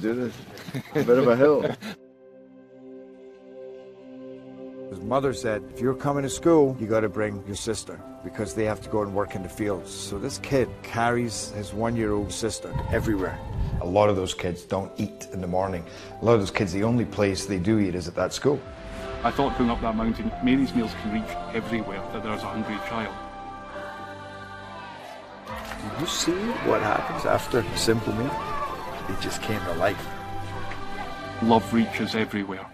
to do this. It's a bit of a hill. His mother said, if you're coming to school, you got to bring your sister because they have to go and work in the fields. So this kid carries his 1-year-old sister everywhere. A lot of those kids don't eat in the morning. A lot of those kids, the only place they do eat is at that school. I thought going up that mountain, Mary's meals can reach everywhere that there's a hungry child. Did you see what happens after a simple meal? It just came to life. Love reaches everywhere.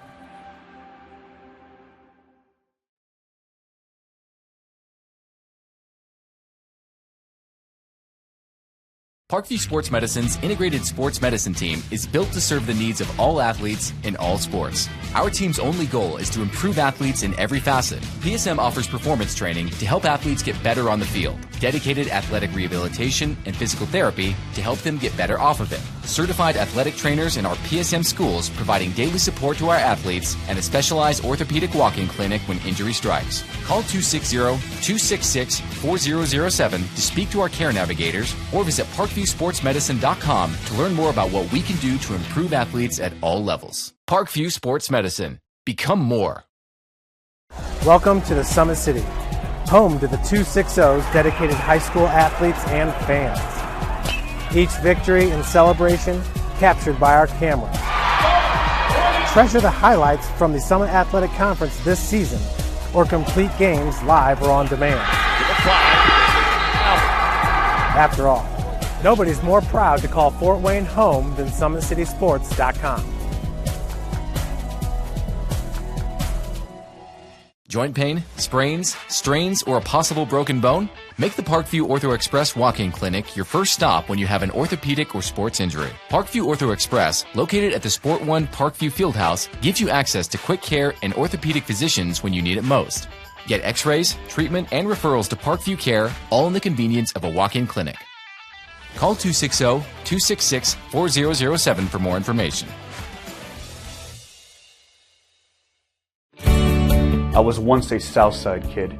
Parkview Sports Medicine's integrated sports medicine team is built to serve the needs of all athletes in all sports. Our team's only goal is to improve athletes in every facet. PSM offers performance training to help athletes get better on the field, dedicated athletic rehabilitation and physical therapy to help them get better off of it, certified athletic trainers in our PSM schools providing daily support to our athletes, and a specialized orthopedic walk-in clinic when injury strikes. Call 260-266-4007 to speak to our care navigators or visit ParkviewSportsMedicine.com to learn more about what we can do to improve athletes at all levels. Parkview Sports Medicine. Become more. Welcome to the Summit City, home to the 260's dedicated high school athletes and fans. Each victory and celebration captured by our cameras. Treasure the highlights from the Summit Athletic Conference this season or complete games live or on demand. After all, nobody's more proud to call Fort Wayne home than SummitCitySports.com. Joint pain, sprains, strains, or a possible broken bone? Make the Parkview Ortho Express walk-in clinic your first stop when you have an orthopedic or sports injury. Parkview Ortho Express, located at the Sport One Parkview Fieldhouse, gives you access to quick care and orthopedic physicians when you need it most. Get x-rays, treatment, and referrals to Parkview Care, all in the convenience of a walk-in clinic. Call 260-266-4007 for more information. I was once a Southside kid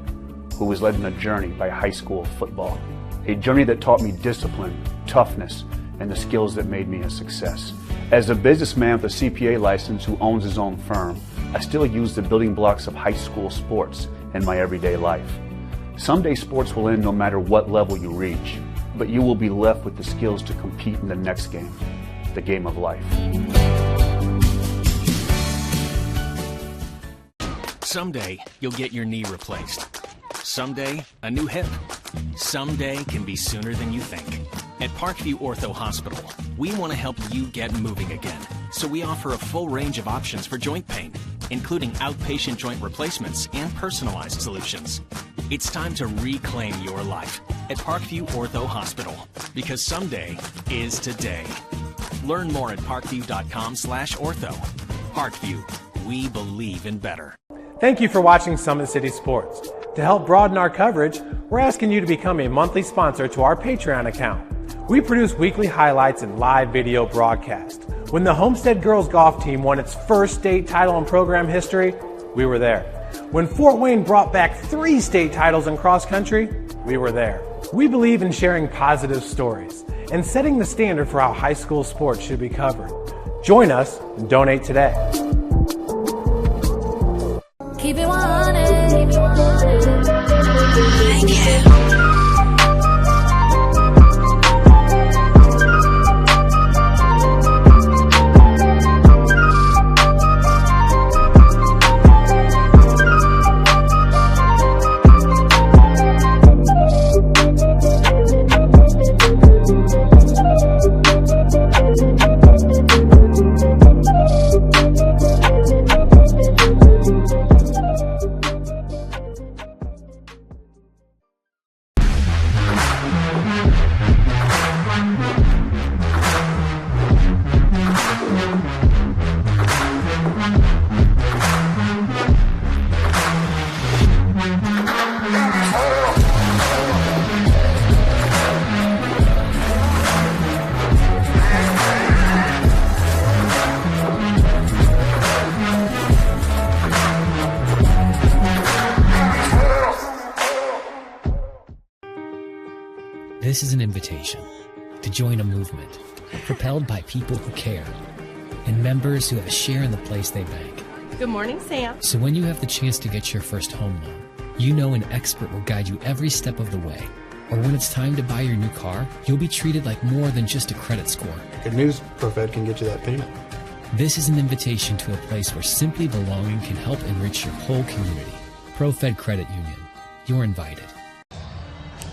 who was led on a journey by high school football. A journey that taught me discipline, toughness, and the skills that made me a success. As a businessman with a CPA license who owns his own firm, I still use the building blocks of high school sports in my everyday life. Someday sports will end no matter what level you reach, but you will be left with the skills to compete in the next game, the game of life. Someday, you'll get your knee replaced. Someday, a new hip. Someday can be sooner than you think. At Parkview Ortho Hospital, we want to help you get moving again. So we offer a full range of options for joint pain, including outpatient joint replacements and personalized solutions. It's time to reclaim your life at Parkview Ortho Hospital, because someday is today. Learn more at parkview.com/ortho. Parkview, we believe in better. Thank you for watching Summit City Sports. To help broaden our coverage, we're asking you to become a monthly sponsor to our Patreon account. We produce weekly highlights and live video broadcasts. When the Homestead girls golf team won its first state title in program history, we were there. When Fort Wayne brought back 3 state titles in cross country, we were there. We believe in sharing positive stories and setting the standard for how high school sports should be covered. Join us and donate today. Keep it 100. Thank you. This is an invitation to join a movement propelled by people who care and members who have a share in the place they bank. Good morning, Sam. So when you have the chance to get your first home loan, you know an expert will guide you every step of the way. Or when it's time to buy your new car, you'll be treated like more than just a credit score. Good news, ProFed can get you that payment. This is an invitation to a place where simply belonging can help enrich your whole community. ProFed Credit Union. You're invited.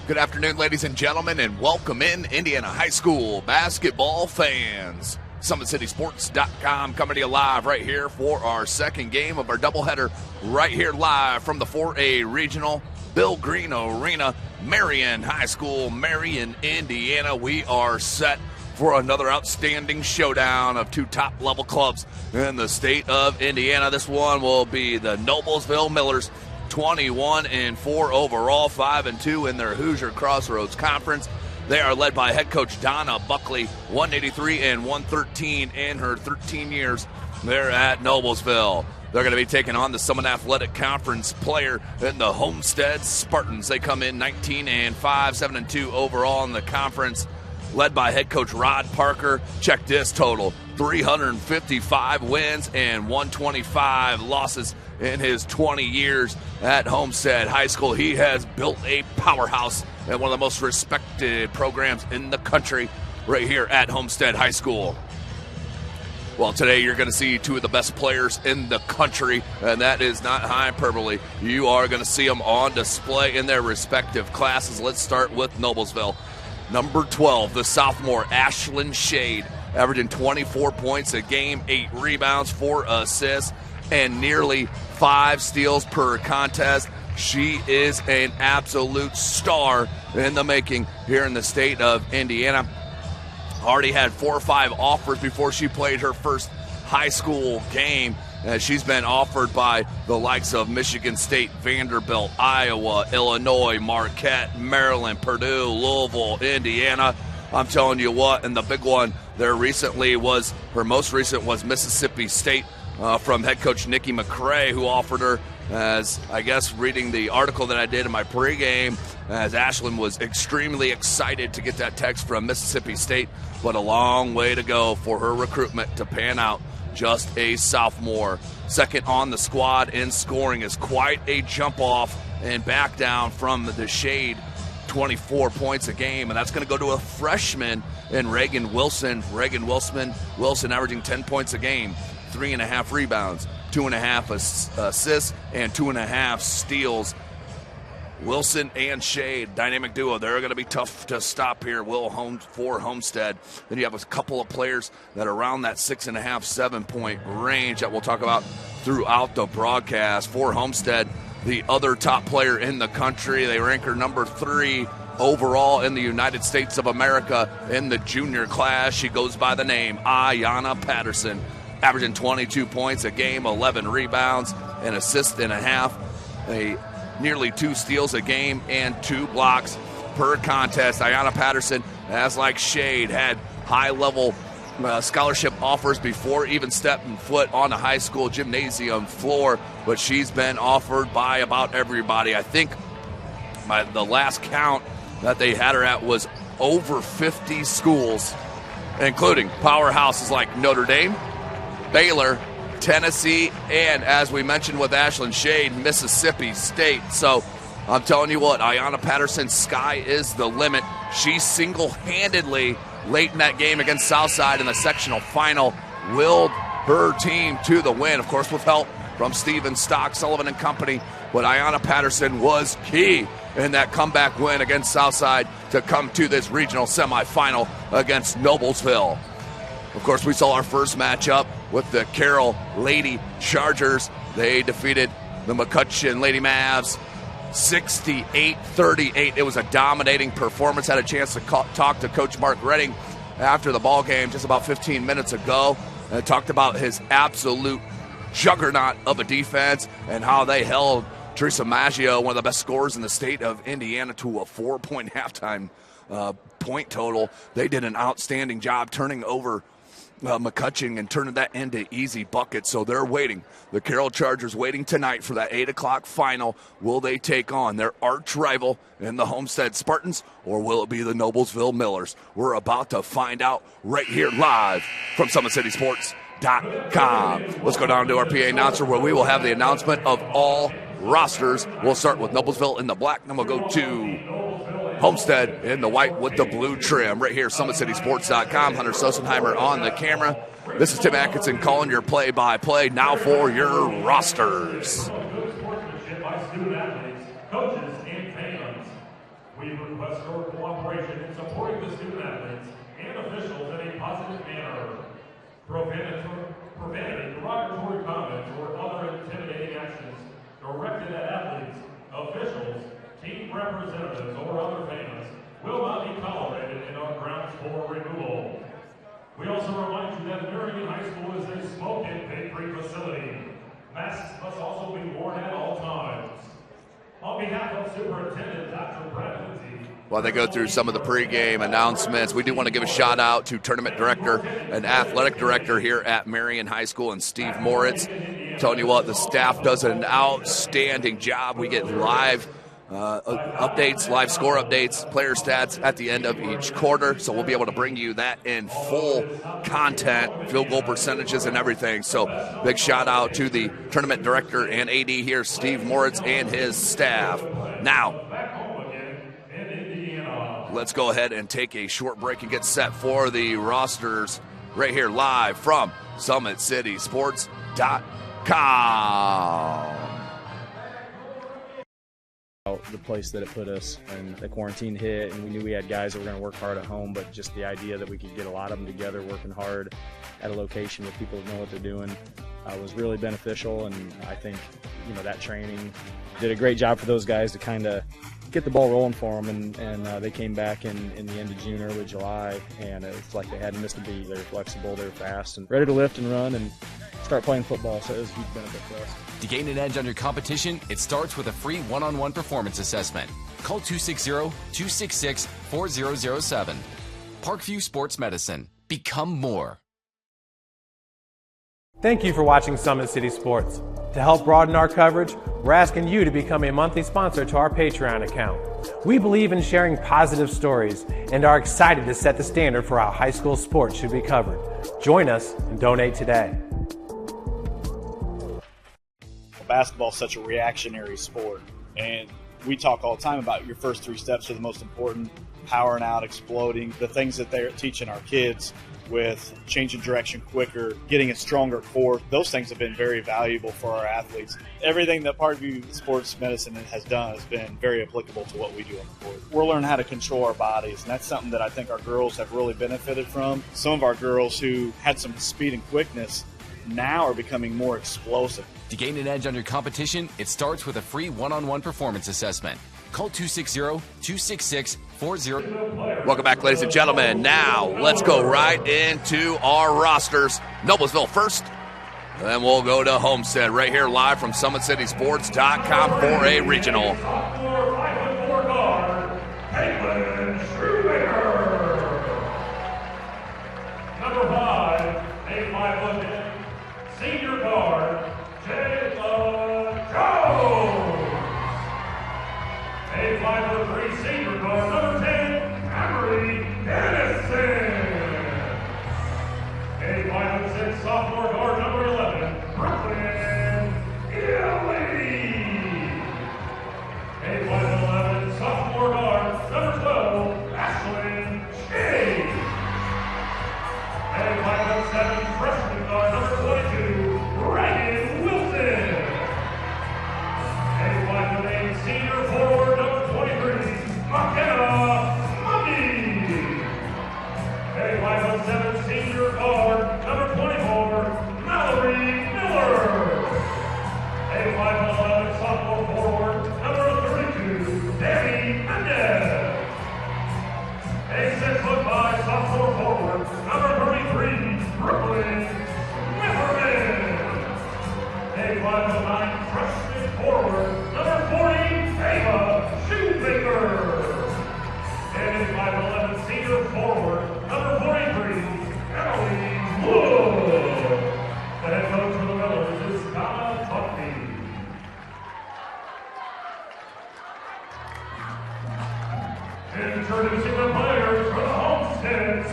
Good afternoon, ladies and gentlemen, and welcome in Indiana High School basketball fans. SummitCitySports.com coming to you live right here for our second game of our doubleheader right here live from the 4A Regional Bill Green Arena, Marion High School, Marion, Indiana. We are set for another outstanding showdown of two top-level clubs in the state of Indiana. This one will be the Noblesville Millers, 21-4 overall, 5-2 in their Hoosier Crossroads Conference. They are led by head coach Donna Buckley, 183-113 in her 13 years there at Noblesville. They're going to be taking on the Summit Athletic Conference player in the Homestead Spartans. They come in 19-5, 7-2 overall in the conference, led by head coach Rod Parker. Check this total, 355 wins and 125 losses in his 20 years at Homestead High School. He has built a powerhouse and one of the most respected programs in the country right here at Homestead High School. Well, today you're going to see two of the best players in the country, and that is not hyperbole. You are going to see them on display in their respective classes. Let's start with Noblesville. Number 12, the sophomore Ashlyn Shade, averaging 24 points a game, 8 rebounds, 4 assists, and nearly 5 steals per contest. She is an absolute star in the making here in the state of Indiana. Already had 4 or 5 offers before she played her first high school game. She's been offered by the likes of Michigan State, Vanderbilt, Iowa, Illinois, Marquette, Maryland, Purdue, Louisville, Indiana. I'm telling you what, and the big one there recently was, her most recent was Mississippi State from head coach Nikki McCray, who offered her, as I guess reading the article that I did in my pregame, as Ashlyn was extremely excited to get that text from Mississippi State, but a long way to go for her recruitment to pan out. Just a sophomore. Second on the squad in scoring is quite a jump off and back down from the Shade, 24 points a game, and that's going to go to a freshman in Reagan Wilson. Wilson averaging 10 points a game, 3.5 rebounds, 2.5 assists, and 2.5 steals. Wilson and Shade, dynamic duo. They're going to be tough to stop here. For Homestead. Then you have a couple of players that are around that 6.5, 7 point range that we'll talk about throughout the broadcast. For Homestead, the other top player in the country. They rank her number 3 overall in the United States of America in the junior class. She goes by the name Ayanna Patterson, averaging 22 points a game, 11 rebounds, an assist and a half, nearly 2 steals a game, and 2 blocks per contest. Ayanna Patterson, as like Shade, had high-level scholarship offers before even stepping foot on the high school gymnasium floor, but she's been offered by about everybody. I think by the last count that they had her at was over 50 schools, including powerhouses like Notre Dame, Baylor, Tennessee, and as we mentioned with Ashlyn Shade, Mississippi State. So I'm telling you what, Ayanna Patterson's sky is the limit. She single-handedly, late in that game against Southside in the sectional final, willed her team to the win, of course with help from Steven Stock, Sullivan and company, but Ayanna Patterson was key in that comeback win against Southside to come to this regional semifinal against Noblesville. Of course, we saw our first matchup with the Carroll Lady Chargers. They defeated the McCutcheon Lady Mavs 68-38. It was a dominating performance. Had a chance to talk to Coach Mark Redding after the ball game just about 15 minutes ago, and talked about his absolute juggernaut of a defense and how they held Teresa Maggio, one of the best scorers in the state of Indiana, to a 4-point halftime point total. They did an outstanding job turning over McCutcheon and turning that into easy buckets. So they're waiting. The Carroll Chargers waiting tonight for that 8 o'clock final. Will they take on their arch rival in the Homestead Spartans, or will it be the Noblesville Millers? We're about to find out right here live from SummitCitySports.com. Let's go down to our PA announcer where we will have the announcement of all rosters. We'll start with Noblesville in the black, then we'll go to Homestead in the white with the blue trim. Right here, SummitCitySports.com. Hunter Sosenheimer on the camera. This is Tim Atkinson calling your play-by-play. Now for your rosters. Coaches and fans, we request your cooperation in supporting the student athletes and officials in a positive manner. Preventing derogatory comments or other intimidating actions directed at athletes, officials, team representatives, or other fans will not be tolerated and are grounds for removal. We also remind you that Marion High School is a smoke and vape-free facility. Masks must also be worn at all times. On behalf of Superintendent Dr. Brad Lindsay, while they go through some of the pregame announcements, we do want to give a shout out to Tournament Director and Athletic Director here at Marion High School and Steve Moritz. Telling you what, the staff does an outstanding job. We get live updates, live score updates, player stats at the end of each quarter. So we'll be able to bring you that in full content, field goal percentages and everything. So big shout out to the tournament director and AD here, Steve Moritz, and his staff. Now, let's go ahead and take a short break and get set for the rosters right here live from SummitCitySports.com. The place that it put us, and the quarantine hit, and we knew we had guys that were going to work hard at home, but just the idea that we could get a lot of them together working hard at a location with people that know what they're doing was really beneficial. And I think, that training did a great job for those guys to kind of get the ball rolling for them, and they came back in the end of June, early July, and it's like they hadn't missed a beat. They were flexible, they were fast, and ready to lift and run and start playing football, so it was a huge benefit for us. To gain an edge on your competition, it starts with a free one-on-one performance assessment. Call 260-266-4007. Parkview Sports Medicine. Become more. Thank you for watching Summit City Sports. To help broaden our coverage, we're asking you to become a monthly sponsor to our Patreon account. We believe in sharing positive stories and are excited to set the standard for how high school sports should be covered. Join us and donate today. Basketball is such a reactionary sport, and we talk all the time about your first 3 steps are the most important: powering out, exploding, the things that they're teaching our kids with changing direction quicker, getting a stronger core. Those things have been very valuable for our athletes. Everything that Parkview Sports Medicine has done has been very applicable to what we do on the court. We're learning how to control our bodies, and that's something that I think our girls have really benefited from. Some of our girls who had some speed and quickness now are becoming more explosive. To gain an edge on your competition, it starts with a free one-on-one performance assessment. Call 260-266-40. Welcome back, ladies and gentlemen. Now, let's go right into our rosters. Noblesville first, then we'll go to Homestead right here live from SummitCitySports.com for a regional. Number 5, a 5'10" senior guard, a 5'3" senior guard, number 10, Emery Dennison. A 5'6" sophomore guard, number 11, Brooklyn Ely. A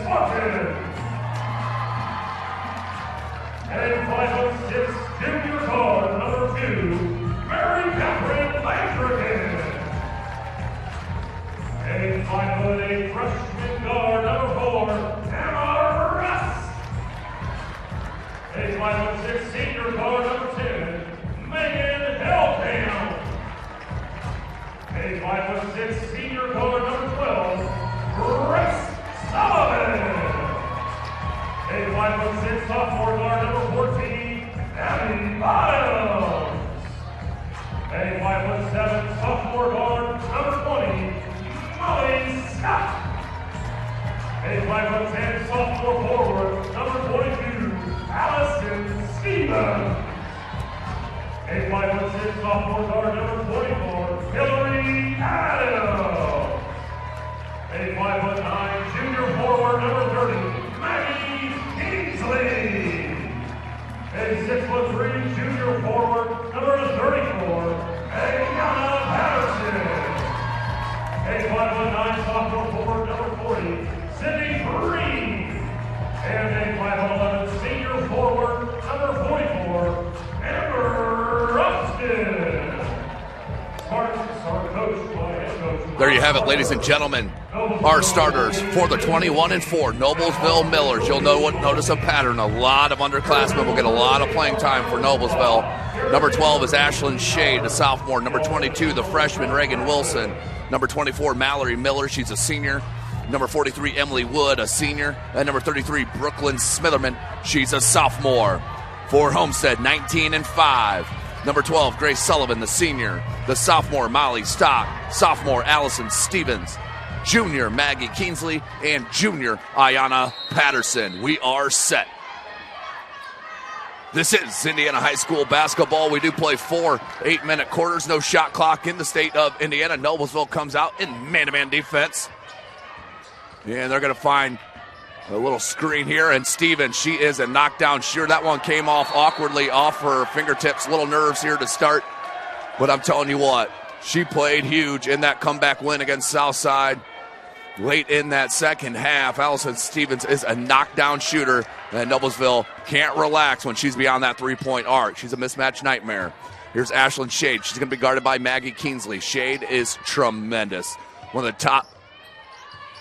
Spartans. And 506 junior guard number 2, Mary Catherine Landrigan. And 5'8" freshman guard number 4, Emma Russ. A 5'6" senior guard number 10, Megan Helltown. A 5'6" senior guard number 12, Grace Sullivan. A 5'6" sophomore guard number 14, Abby Bottoms. A 5'7" sophomore guard number 20, Molly Scott. A 5'10" sophomore forward number 22, Allison Stevens. A 5'6" sophomore guard number 24, Hillary Adams. A 5'9" junior forward number 30, Maggie Kingsley. A 6'3" junior forward number 34, Ayana Patterson. A 5'9" sophomore forward number 40, Cindy Green. And a 5'11" senior forward number 44, Amber Upton. Spartans are coached by head coach. There you have it, ladies and gentlemen. Our starters for the 21-4 Noblesville Millers. You'll notice a pattern. A lot of underclassmen will get a lot of playing time for Noblesville. Number 12 is Ashlyn Shade, a sophomore. Number 22, the freshman Reagan Wilson. Number 24, Mallory Miller. She's a senior. Number 43, Emily Wood, a senior. And number 33, Brooklyn Smitherman. She's a sophomore. For Homestead, 19-5. Number 12, Grace Sullivan, the senior. The sophomore, Molly Stock. Sophomore, Allison Stevens. Junior, Maggie Kingsley. And junior, Ayana Patterson. We are set. This is Indiana High School basketball. We do play 4 8-minute quarters. No shot clock in the state of Indiana. Noblesville comes out in man-to-man defense. And they're going to find a little screen here. And Stevens, she is a knockdown shooter. That one came off awkwardly off her fingertips. Little nerves here to start. But I'm telling you what, she played huge in that comeback win against Southside. Late in that second half, Allison Stevens is a knockdown shooter. And Noblesville can't relax when she's beyond that three-point arc. She's a mismatch nightmare. Here's Ashlyn Shade. She's going to be guarded by Maggie Kingsley. Shade is tremendous. One of the top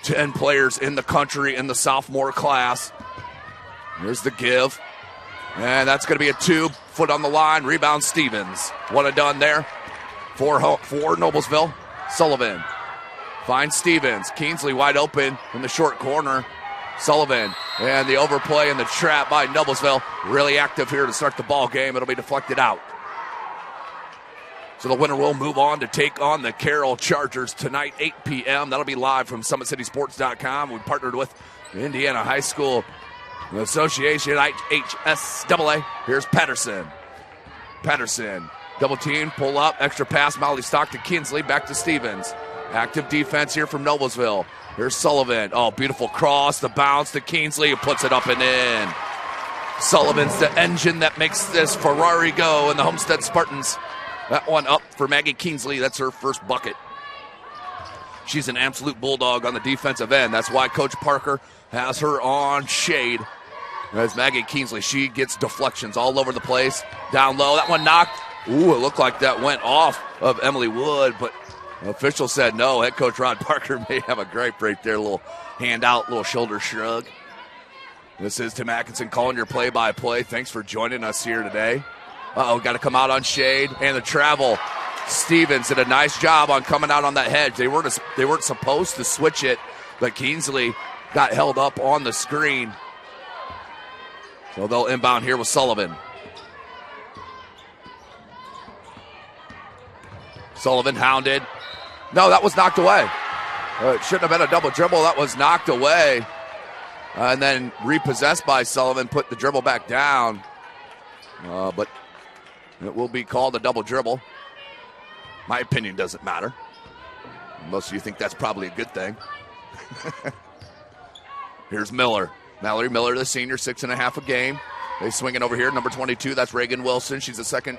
10 players in the country in the sophomore class. Here's the give. And that's going to be a 2. Foot on the line. Rebound Stevens. One and done there for Noblesville. Sullivan finds Stevens. Kingsley wide open in the short corner. Sullivan and the overplay and the trap by Noblesville. Really active here to start the ball game. It'll be deflected out. So the winner will move on to take on the Carroll Chargers tonight, 8 p.m. That'll be live from SummitCitySports.com. We partnered with the Indiana High School Association, HSAA. Here's Patterson. Patterson, double team, pull up, extra pass, Molly Stock to Kingsley, back to Stevens. Active defense here from Noblesville. Here's Sullivan. Oh, beautiful cross, the bounce to Kingsley, who puts it up and in. Sullivan's the engine that makes this Ferrari go, and the Homestead Spartans. That one up for Maggie Kingsley. That's her first bucket. She's an absolute bulldog on the defensive end. That's why Coach Parker has her on Shade. As Maggie Kingsley, she gets deflections all over the place. Down low, that one knocked. Ooh, it looked like that went off of Emily Wood, but official said no. Head coach Ron Parker may have a gripe right there. A little hand out, little shoulder shrug. This is Tim Atkinson calling your play-by-play. Thanks for joining us here today. Uh-oh, got to come out on Shade and the travel. Stevens did a nice job on coming out on that hedge. They weren't supposed to switch it, but Kingsley got held up on the screen. So they'll inbound here with Sullivan. Sullivan hounded. No, that was knocked away. It shouldn't have been a double dribble. That was knocked away. And then repossessed by Sullivan, put the dribble back down. But it will be called a double dribble. My opinion doesn't matter. Most of you think that's probably a good thing. Here's Miller. Mallory Miller, the senior, 6.5 a game. They swing it over here. Number 22, that's Reagan Wilson. She's the second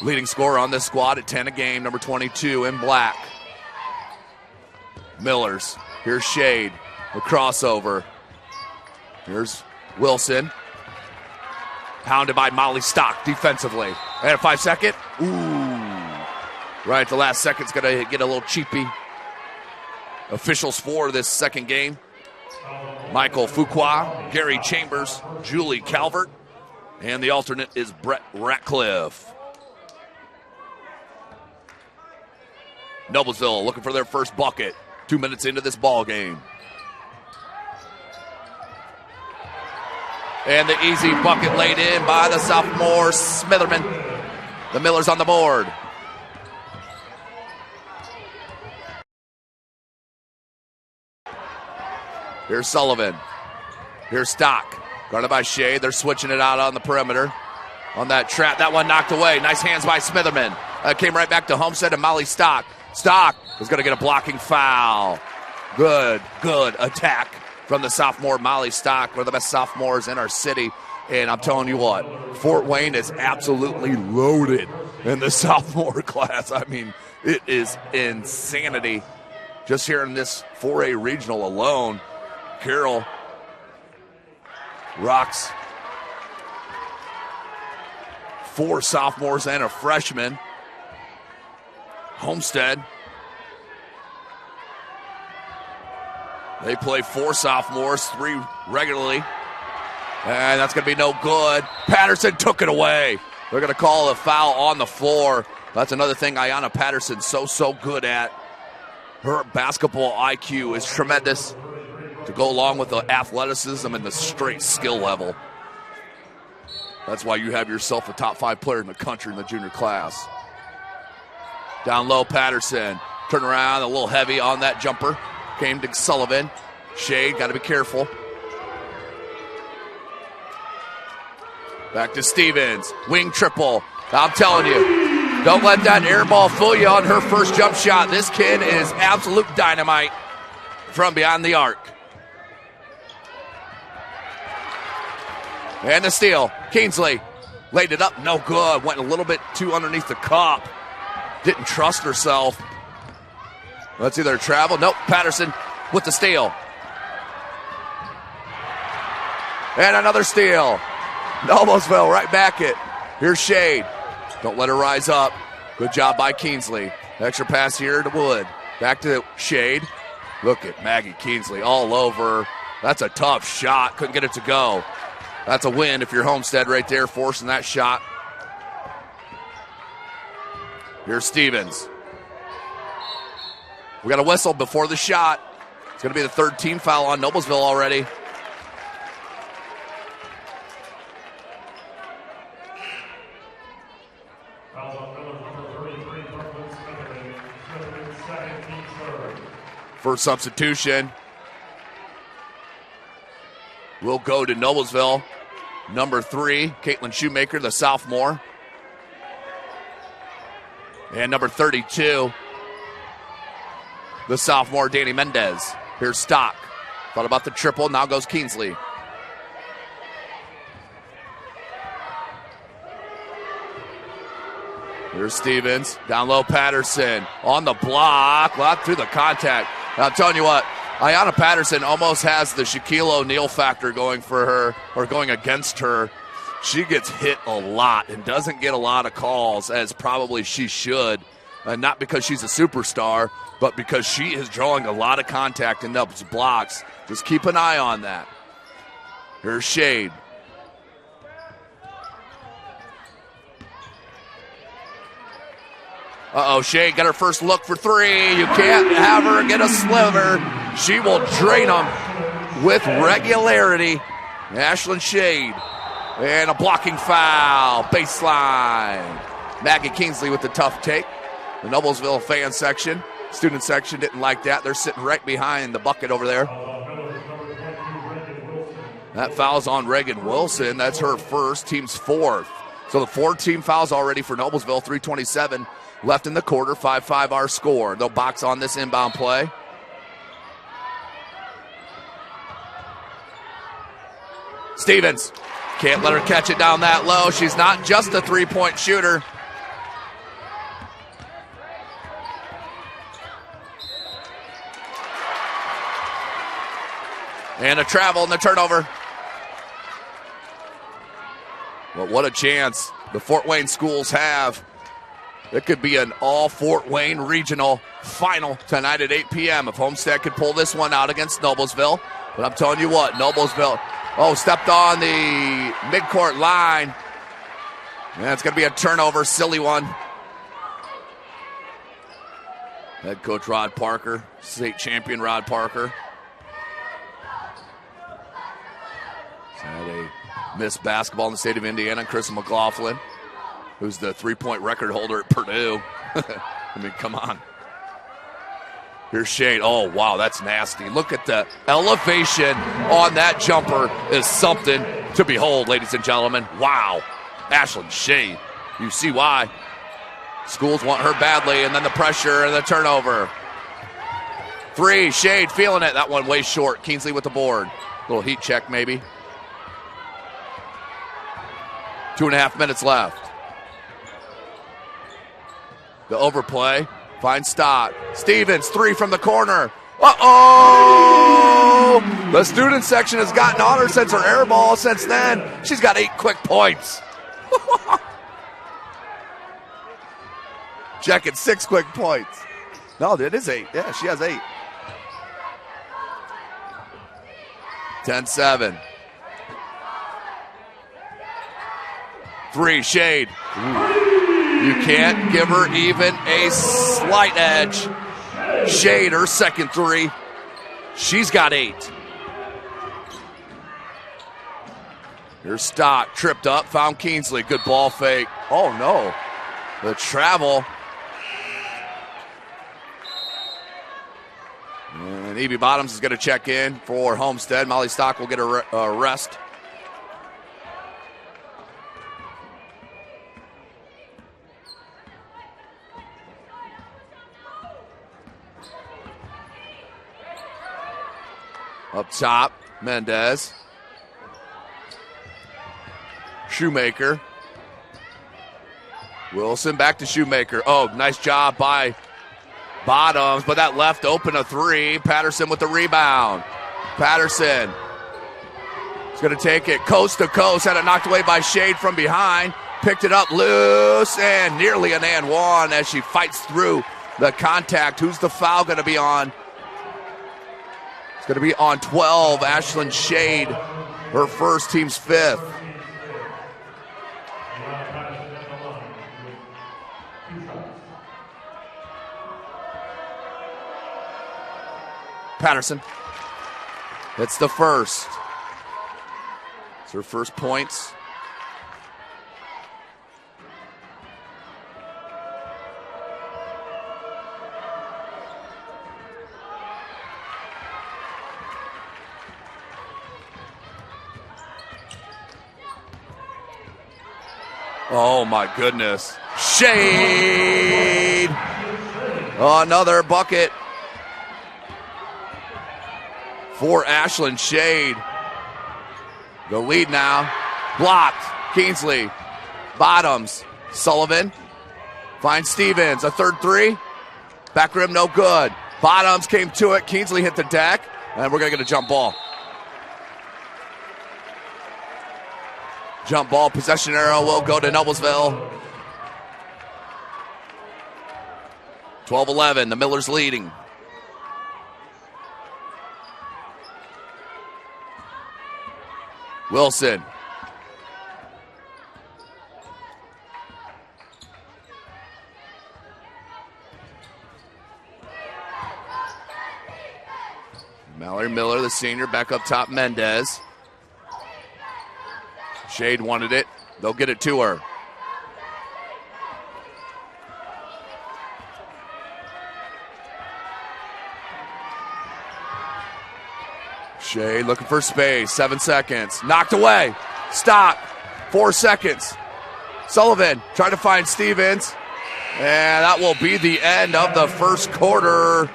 leading scorer on this squad at 10 a game. Number 22 in black. Millers. Here's Shade. The crossover. Here's Wilson. Pounded by Molly Stock defensively. And a 5-second. Ooh. Right at the last second's going to get a little cheapy. Officials for this second game: Michael Fuqua, Gary Chambers, Julie Calvert, and the alternate is Brett Ratcliffe. Noblesville looking for their first bucket. 2 minutes into this ball game. And the easy bucket laid in by the sophomore Smitherman. The Millers on the board. Here's Sullivan. Here's Stock. Guarded by Shea. They're switching it out on the perimeter. On that trap. That one knocked away. Nice hands by Smitherman. Came right back to Homestead and Molly Stock. Stock is going to get a blocking foul. Good attack from the sophomore Molly Stock, one of the best sophomores in our city. And I'm telling you what, Fort Wayne is absolutely loaded in the sophomore class. I mean, it is insanity. Just here in this 4A regional alone, Carroll rocks 4 sophomores and a freshman. Homestead, they play 4 sophomores, 3 regularly. And that's going to be no good. Patterson took it away. They're going to call a foul on the floor. That's another thing Ayanna Patterson's so good at. Her basketball IQ is tremendous to go along with the athleticism and the straight skill level. That's why you have yourself a top 5 player in the country in the junior class. Down low, Patterson. Turn around, a little heavy on that jumper. Came to Sullivan. Shade, got to be careful. Back to Stevens. Wing triple. I'm telling you, don't let that air ball fool you on her first jump shot. This kid is absolute dynamite from beyond the arc. And the steal. Kingsley laid it up. No good. Went a little bit too underneath the cup. Didn't trust herself. Let's either travel. Nope. Patterson with the steal. And another steal. Noblesville right back it. Here's Shade. Don't let her rise up. Good job by Kingsley. Extra pass here to Wood. Back to Shade. Look at Maggie Kingsley all over. That's a tough shot. Couldn't get it to go. That's a win if you're Homestead right there, forcing that shot. Here's Stevens. We got a whistle before the shot. It's going to be the 3rd team foul on Noblesville already. First substitution will go to Noblesville. Number 3, Caitlin Shoemaker, the sophomore. And number 32, the sophomore, Danny Mendez. Here's Stock. Thought about the triple, now goes Kingsley. Here's Stevens. Down low, Patterson. On the block. Lot through the contact. Now, I'm telling you what, Ayanna Patterson almost has the Shaquille O'Neal factor going for her, or going against her. She gets hit a lot and doesn't get a lot of calls, as probably she should. And not because she's a superstar, but because she is drawing a lot of contact in those blocks. Just keep an eye on that. Here's Shade. Shade got her first look for 3. You can't have her get a sliver. She will drain them with regularity. Ashlyn Shade. And a blocking foul. Baseline. Maggie Kingsley with the tough take. The Noblesville fan section, student section didn't like that. They're sitting right behind the bucket over there. That foul's on Reagan Wilson. That's her first, team's 4th. So the 4-team fouls already for Noblesville. 3:27 left in the quarter. 5-5 our score. They'll box on this inbound play. Stevens. Can't let her catch it down that low. She's not just a 3-point shooter. And a travel and the turnover. But what a chance the Fort Wayne schools have. It could be an all Fort Wayne regional final tonight at 8 p.m. if Homestead could pull this one out against Noblesville. But I'm telling you what, Noblesville, stepped on the midcourt line. And it's going to be a turnover, silly one. Head coach Rod Parker, state champion Rod Parker. Had a missed basketball in the state of Indiana, Chris McLaughlin, who's the three-point record holder at Purdue. I mean, come on. Here's Shade. Oh, wow, that's nasty. Look at the elevation on that jumper is something to behold, ladies and gentlemen. Wow. Ashlyn Shade. You see why. Schools want her badly, and then the pressure and the turnover. 3, Shade feeling it. That one way short. Kingsley with the board. Little heat check maybe. 2.5 minutes left. The overplay. Finds Stott. Stevens, 3 from the corner. Uh-oh! The student section has gotten on her since her air ball. Since then, she's got 8 quick points. Check 6 quick points. No, it is 8. Yeah, she has 8. 10-7. 3, Shade. You can't give her even a slight edge. Shade, her second 3. She's got 8. Here's Stott, tripped up, found Kingsley. Good ball fake. Oh, no. The travel. And Evie Bottoms is going to check in for Homestead. Molly Stock will get a rest. Up top, Mendez. Shoemaker. Wilson back to Shoemaker. Oh, nice job by Bottoms, but that left open a 3. Patterson with the rebound. Patterson is going to take it coast to coast. Had it knocked away by Shade from behind. Picked it up loose and nearly an and one as she fights through the contact. Who's the foul going to be on? It's going to be on 12, Ashlyn Shade, her first, team's 5th. Patterson. It's the first. It's her first points. Oh, my goodness. Shade. Another bucket for Ashlyn Shade. The lead now. Blocked. Kingsley. Bottoms. Sullivan. Finds Stevens. A third 3. Back rim, no good. Bottoms came to it. Kingsley hit the deck. And we're going to get a jump ball. Jump ball, possession arrow will go to Noblesville. 12-11, the Millers leading. Wilson. Mallory Miller, the senior, back up top, Mendez. Shade wanted it. They'll get it to her. Shade looking for space. 7 seconds. Knocked away. Stop. 4 seconds. Sullivan trying to find Stevens. And that will be the end of the first quarter.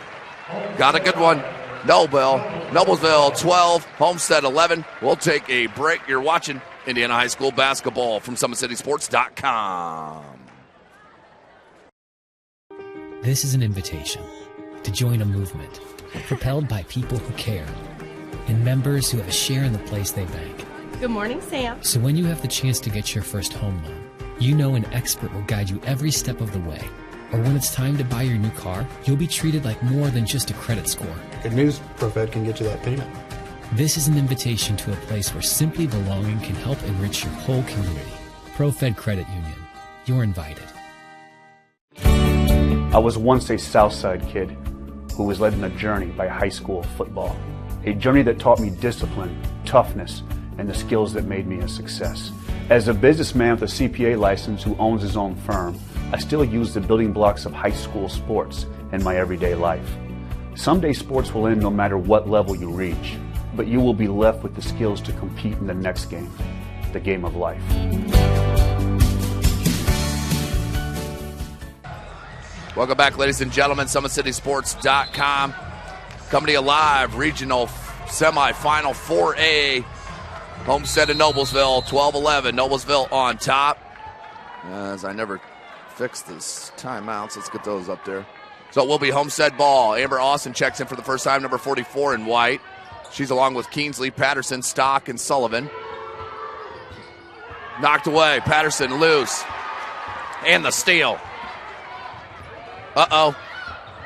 Got a good one. Noblesville 12, Homestead 11. We'll take a break. You're watching Indiana High School basketball from SummitCitySports.com. This is an invitation to join a movement propelled by people who care and members who have a share in the place they bank. Good morning, Sam. So when you have the chance to get your first home loan, you know an expert will guide you every step of the way. Or when it's time to buy your new car, you'll be treated like more than just a credit score. Good news, ProFed can get you that payment. This is an invitation to a place where simply belonging can help enrich your whole community. ProFed Credit Union. You're invited. I was once a Southside kid who was led on a journey by high school football. A journey that taught me discipline, toughness, and the skills that made me a success. As a businessman with a CPA license who owns his own firm, I still use the building blocks of high school sports in my everyday life. Someday sports will end no matter what level you reach, but you will be left with the skills to compete in the next game, the game of life. Welcome back, ladies and gentlemen. SummitCitySports.com. Coming to you live, regional semifinal 4A. Homestead and Noblesville, 12-11. Noblesville on top. As I never fixed this timeouts, let's get those up there. So it will be Homestead ball. Amber Austin checks in for the first time, number 44 in white. She's along with Keensley, Patterson, Stock, and Sullivan. Knocked away. Patterson loose. And the steal. Uh-oh.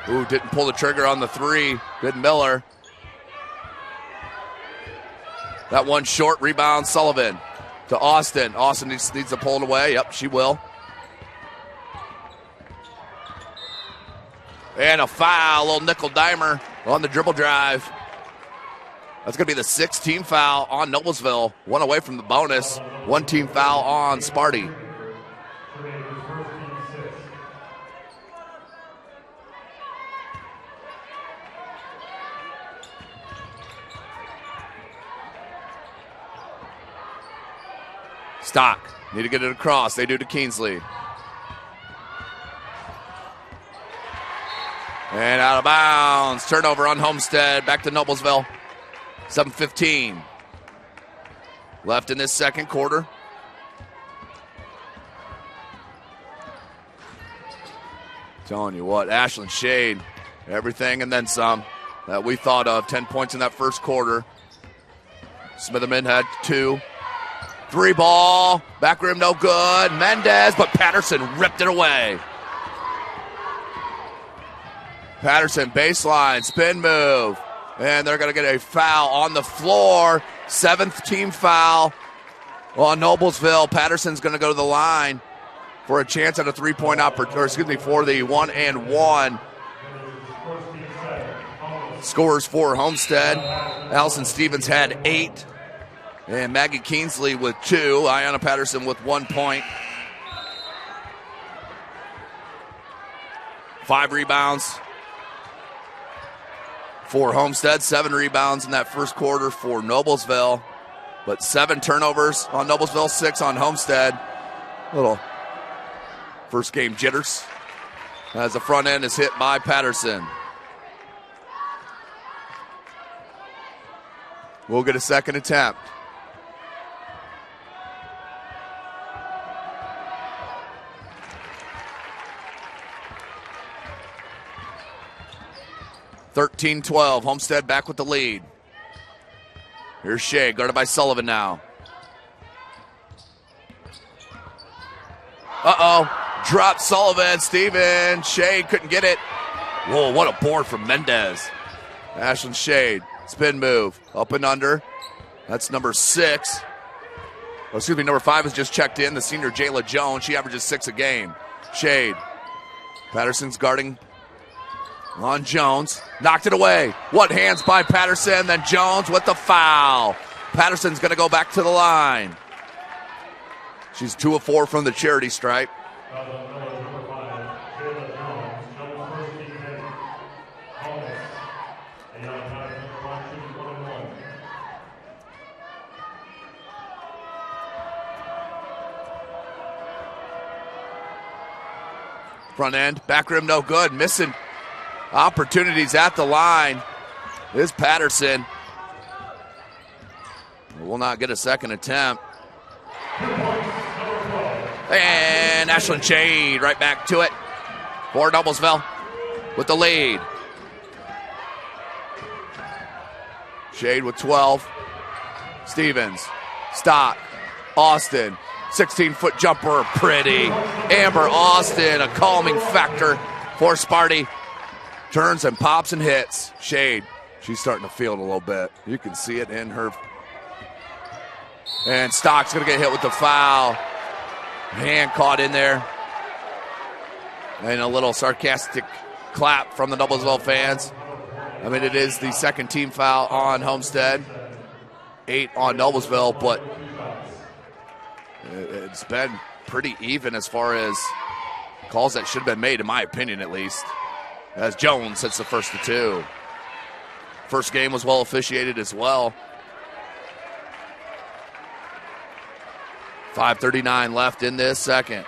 Ooh, didn't pull the trigger on the three. Good Miller. That one short rebound, Sullivan to Austin. Austin needs to pull it away. Yep, she will. And a foul, a little nickel dimer on the dribble drive. That's going to be the sixth team foul on Noblesville. One away from the bonus. One team foul on Sparty. Stock. Need to get it across. They do to Keensley. And out of bounds. Turnover on Homestead. Back to Noblesville. 7:15 left in this second quarter. Telling you what, Ashlyn Shade, everything and then some that we thought of. 10 points in that first quarter. Smitherman had 2. 3 ball, back rim no good. Mendez, but Patterson ripped it away. Patterson baseline, spin move. And they're going to get a foul on the floor. 7th team foul on Noblesville. Patterson's going to go to the line for a chance at a 3-point opportunity, for the 1-and-1. Scores for Homestead. Allison Stevens had 8. And Maggie Keensley with 2. Ayanna Patterson with 1 point. 5 rebounds for Homestead. 7 rebounds in that first quarter for Noblesville. But 7 turnovers on Noblesville, 6 on Homestead. Little first game jitters as the front end is hit by Patterson. We'll get a second attempt. (13-12). Homestead back with the lead. Here's Shea, guarded by Sullivan now. Uh-oh. Dropped Sullivan. Steven. Shea couldn't get it. Whoa, what a board from Mendez. Ashlyn Shade. Spin move. Up and under. That's number 6. Oh, excuse me, number 5 has just checked in. The senior Jayla Jones. She averages 6 a game. Shade. Patterson's guarding on Jones. Knocked it away. What hands by Patterson. Then Jones with the foul. Patterson's going to go back to the line. She's 2 of 4 from the charity stripe. Front end, back rim no good. Missing opportunities at the line is Patterson. Will not get a second attempt. And Ashlyn Shade right back to it for Noblesville with the lead. Shade with 12. Stevens Stock. Austin. 16-foot jumper. Pretty. Amber Austin, a calming factor for Sparty. Turns and pops and hits. Shade. She's starting to feel it a little bit. You can see it in her. And Stock's going to get hit with the foul. Hand caught in there. And a little sarcastic clap from the Noblesville fans. I mean, it is the second team foul on Homestead. 8 on Noblesville, but it's been pretty even as far as calls that should have been made, in my opinion at least, as Jones hits the first of 2. First game was well officiated as well. 5:39 left in this second.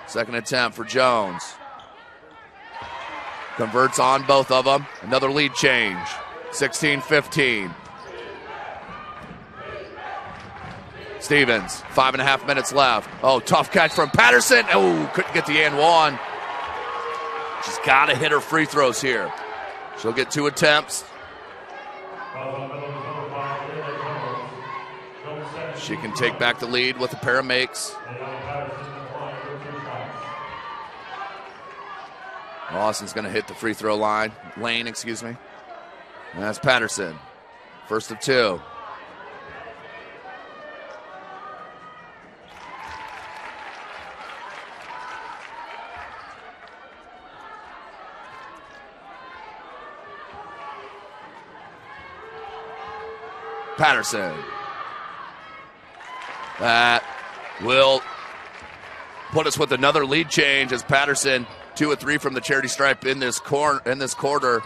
Second attempt for Jones. Converts on both of them. Another lead change. 16-15. Stevens, 5.5 minutes left. Oh, tough catch from Patterson. Oh, couldn't get the and one. She's got to hit her free throws here. She'll get 2 attempts. She can take back the lead with a pair of makes. Austin's going to hit the free throw lane, excuse me. And that's Patterson. First of 2. Patterson. That will put us with another lead change as Patterson 2 of 3 from the charity stripe in this quarter.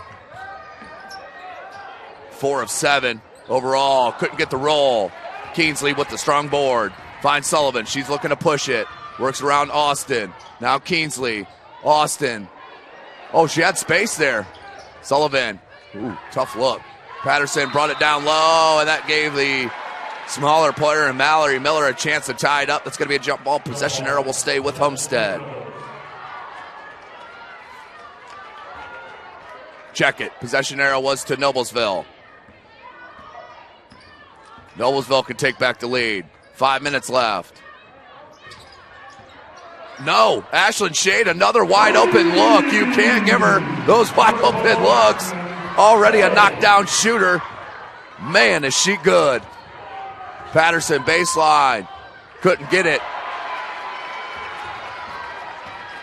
4 of 7 overall. Couldn't get the roll. Keensley with the strong board. Finds Sullivan. She's looking to push it. Works around Austin. Now Keensley. Austin. Oh, she had space there. Sullivan. Ooh, tough look. Patterson brought it down low, and that gave the smaller player and Mallory Miller a chance to tie it up. That's going to be a jump ball. Possession arrow will stay with Homestead. Check it. Possession arrow was to Noblesville. Noblesville can take back the lead. 5 minutes left. No, Ashlyn Shade, another wide open look. You can't give her those wide open looks. Already a knockdown shooter. Man, is she good. Patterson baseline. Couldn't get it.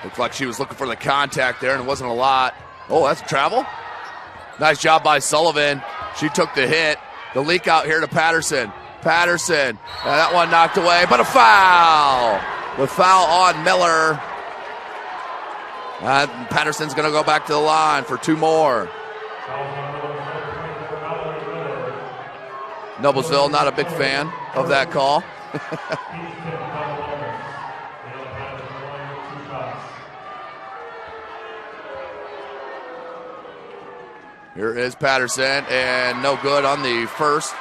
Looked like she was looking for the contact there, and it wasn't a lot. Oh, that's travel. Nice job by Sullivan. She took the hit. The leak out here to Patterson. Patterson. That one knocked away, but a foul. The foul on Miller. Patterson's going to go back to the line for 2 more. Noblesville, not a big fan of that call. Here is Patterson, and no good on the first.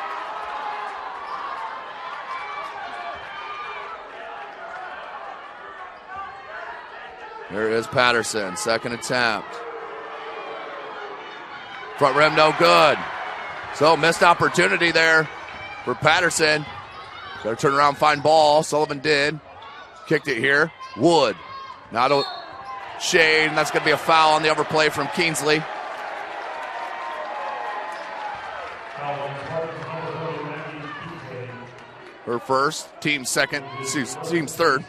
Here is Patterson, second attempt. Front rim, no good. So missed opportunity there for Patterson. Got to turn around, find ball. Sullivan did. Kicked it here. Wood. Now to Shade, and that's going to be a foul on the overplay from Keensley. Her first, team's second, team's third.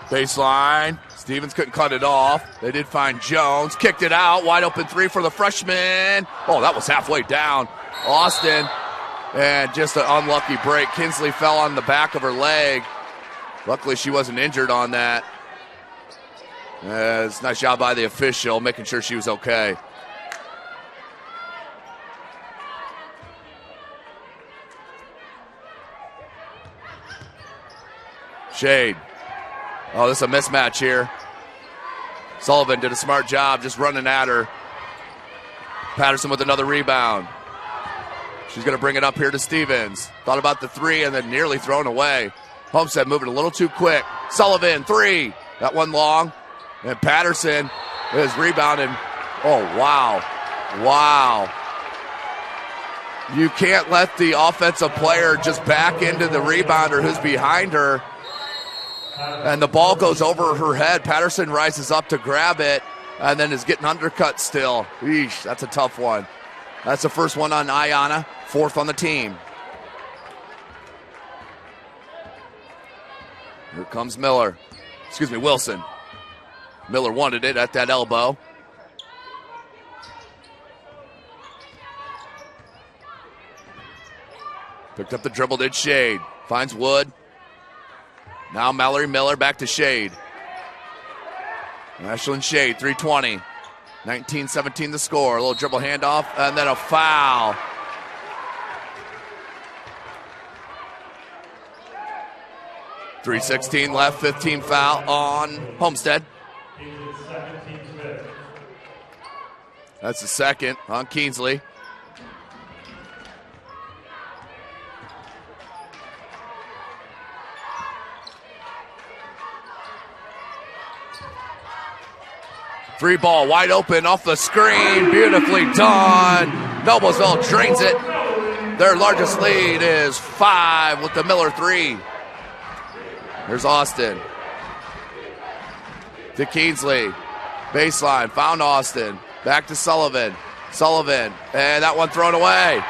Baseline. Stevens couldn't cut it off. They did find Jones. Kicked it out. Wide open 3 for the freshman. Oh, that was halfway down. Austin. And just an unlucky break. Keensley fell on the back of her leg. Luckily, she wasn't injured on that. It's a nice job by the official, making sure she was okay. Shade. Oh, this is a mismatch here. Sullivan did a smart job just running at her. Patterson with another rebound. She's going to bring it up here to Stevens. Thought about the three and then nearly thrown away. Homestead moving a little too quick. Sullivan, three. That one long. And Patterson is rebounding. Oh, wow. Wow. You can't let the offensive player just back into the rebounder who's behind her. And the ball goes over her head. Patterson rises up to grab it and then is getting undercut still. Eesh, that's a tough one. That's the first one on Ayanna, fourth on the team. Here comes Miller. Excuse me, Wilson. Miller wanted it at that elbow. Picked up the dribble, did Shade. Finds Wood. Now Mallory Miller back to Shade. Ashlyn Shade, 3:20. 19-17 the score. A little dribble handoff, and then a foul. .316 left, 15 foul on Homestead. That's the second on Keensley. Free ball, wide open, off the screen, beautifully done. Noblesville drains it. Their largest lead is 5 with the Miller three. Here's Austin. To Keensley. Baseline, found Austin. Back to Sullivan. Sullivan, and that one thrown away.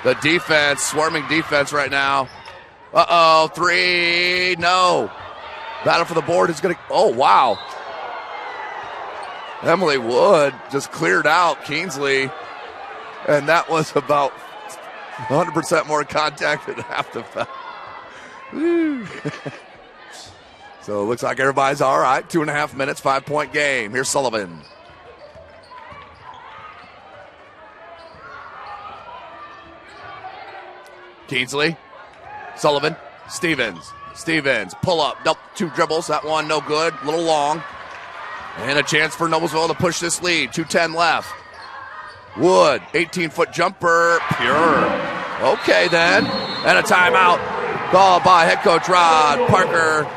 The defense, swarming defense right now. Uh-oh, three, no. Battle for the board is gonna, oh, wow. Emily Wood just cleared out Keensley, and that was about 100% more contact than half the foul. So it looks like everybody's all right. 2.5 minutes, 5-point game. Here's Sullivan. Keensley, Sullivan, Stevens. Stevens, pull up, nope, 2 dribbles. That one no good, a little long. And a chance for Noblesville to push this lead. 2:10 left. Wood, 18-foot jumper, pure. Okay then. And a timeout called by head coach Rod Parker.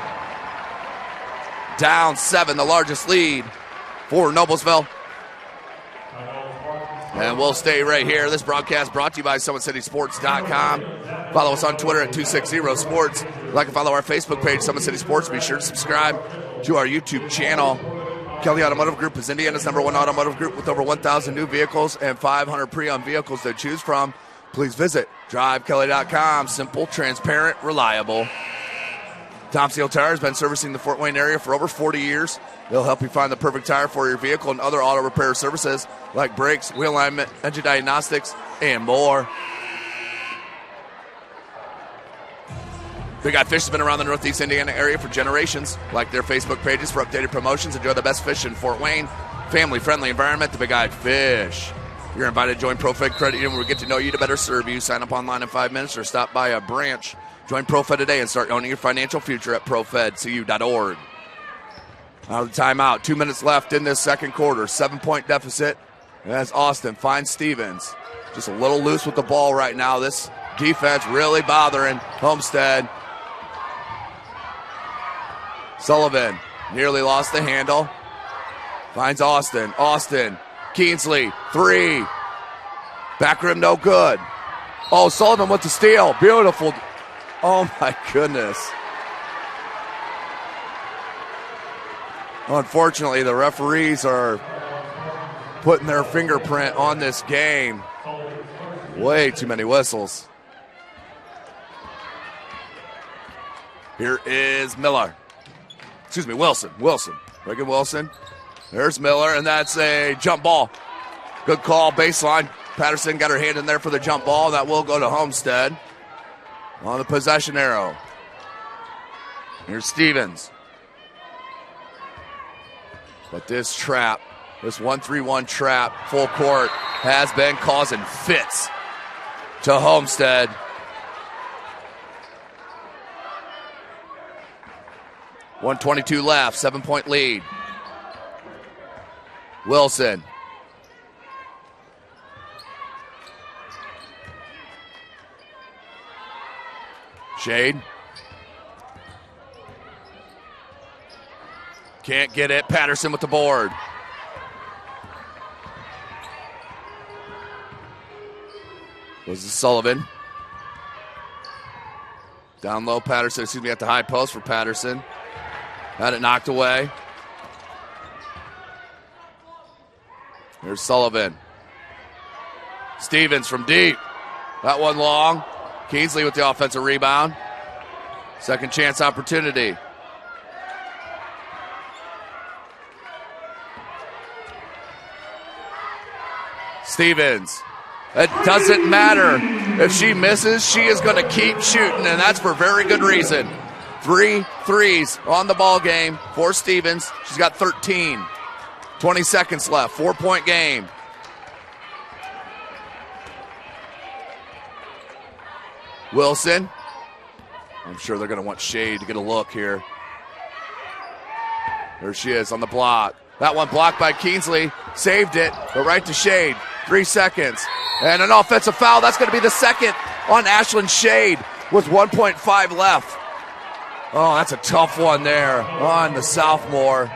Down 7, the largest lead for Noblesville. And we'll stay right here. This broadcast brought to you by SummitCitySports.com. Follow us on Twitter at 260sports. Like and follow our Facebook page, Summit City Sports. Be sure to subscribe to our YouTube channel. Kelly Automotive Group is Indiana's #1 automotive group with over 1,000 new vehicles and 500 pre-owned vehicles to choose from. Please visit drivekelly.com. Simple, transparent, reliable. Tom Steele Tire has been servicing the Fort Wayne area for over 40 years. They'll help you find the perfect tire for your vehicle and other auto repair services like brakes, wheel alignment, engine diagnostics, and more. Big Eye Fish has been around the Northeast Indiana area for generations. Like their Facebook pages for updated promotions. Enjoy the best fish in Fort Wayne. Family-friendly environment, the Big Eye Fish. You're invited to join ProFed Credit Union. We'll get to know you to better serve you. Sign up online in 5 minutes or stop by a branch. Join ProFed today and start owning your financial future at profedcu.org. Out of the timeout. 2 minutes left in this second quarter. 7-point deficit. And as Austin finds Stevens. Just a little loose with the ball right now. This defense really bothering Homestead. Sullivan nearly lost the handle. Finds Austin. Austin. Keensley. 3. Back rim no good. Oh, Sullivan with the steal. Beautiful. Oh, my goodness. Unfortunately, the referees are putting their fingerprint on this game. Way too many whistles. Here is Miller. Excuse me, Wilson. Reagan Wilson. There's Miller, and that's a jump ball. Good call, baseline. Patterson got her hand in there for the jump ball. That will go to Homestead on the possession arrow. Here's Stevens. But this trap, this 1-3-1 trap, full court, has been causing fits to Homestead. .122 left, 7-point lead. Wilson. Shade. Can't get it. Patterson with the board. Was it Sullivan? Down low, Patterson. Excuse me, at the high post for Patterson. Had it knocked away. Here's Sullivan. Stevens from deep. That one long. Kingsley with the offensive rebound. Second chance opportunity. Stevens. It doesn't matter. If she misses, she is going to keep shooting, and that's for very good reason. 3 threes on the ball game for Stevens. She's got 13. 20 seconds left. 4-point game. Wilson. I'm sure they're going to want Shade to get a look here. There she is on the block. That one blocked by Kingsley. Saved it, but right to Shade. 3 seconds. And an offensive foul. That's going to be the second on Ashlyn Shade with 1.5 left. Oh, that's a tough one there on the sophomore.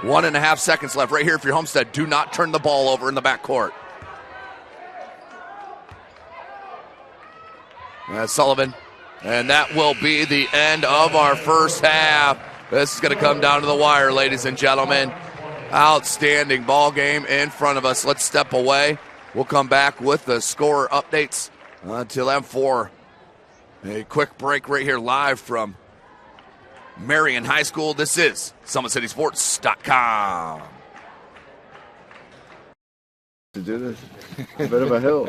1.5 seconds left right here for your Homestead. Do not turn the ball over in the backcourt. That's Sullivan. And that will be the end of our first half. This is going to come down to the wire, ladies and gentlemen. Outstanding ball game in front of us. Let's step away. We'll come back with the score updates until M4. A quick break right here live from Marion High School. This is SummitCitySports.com. To do this, a bit of a hill.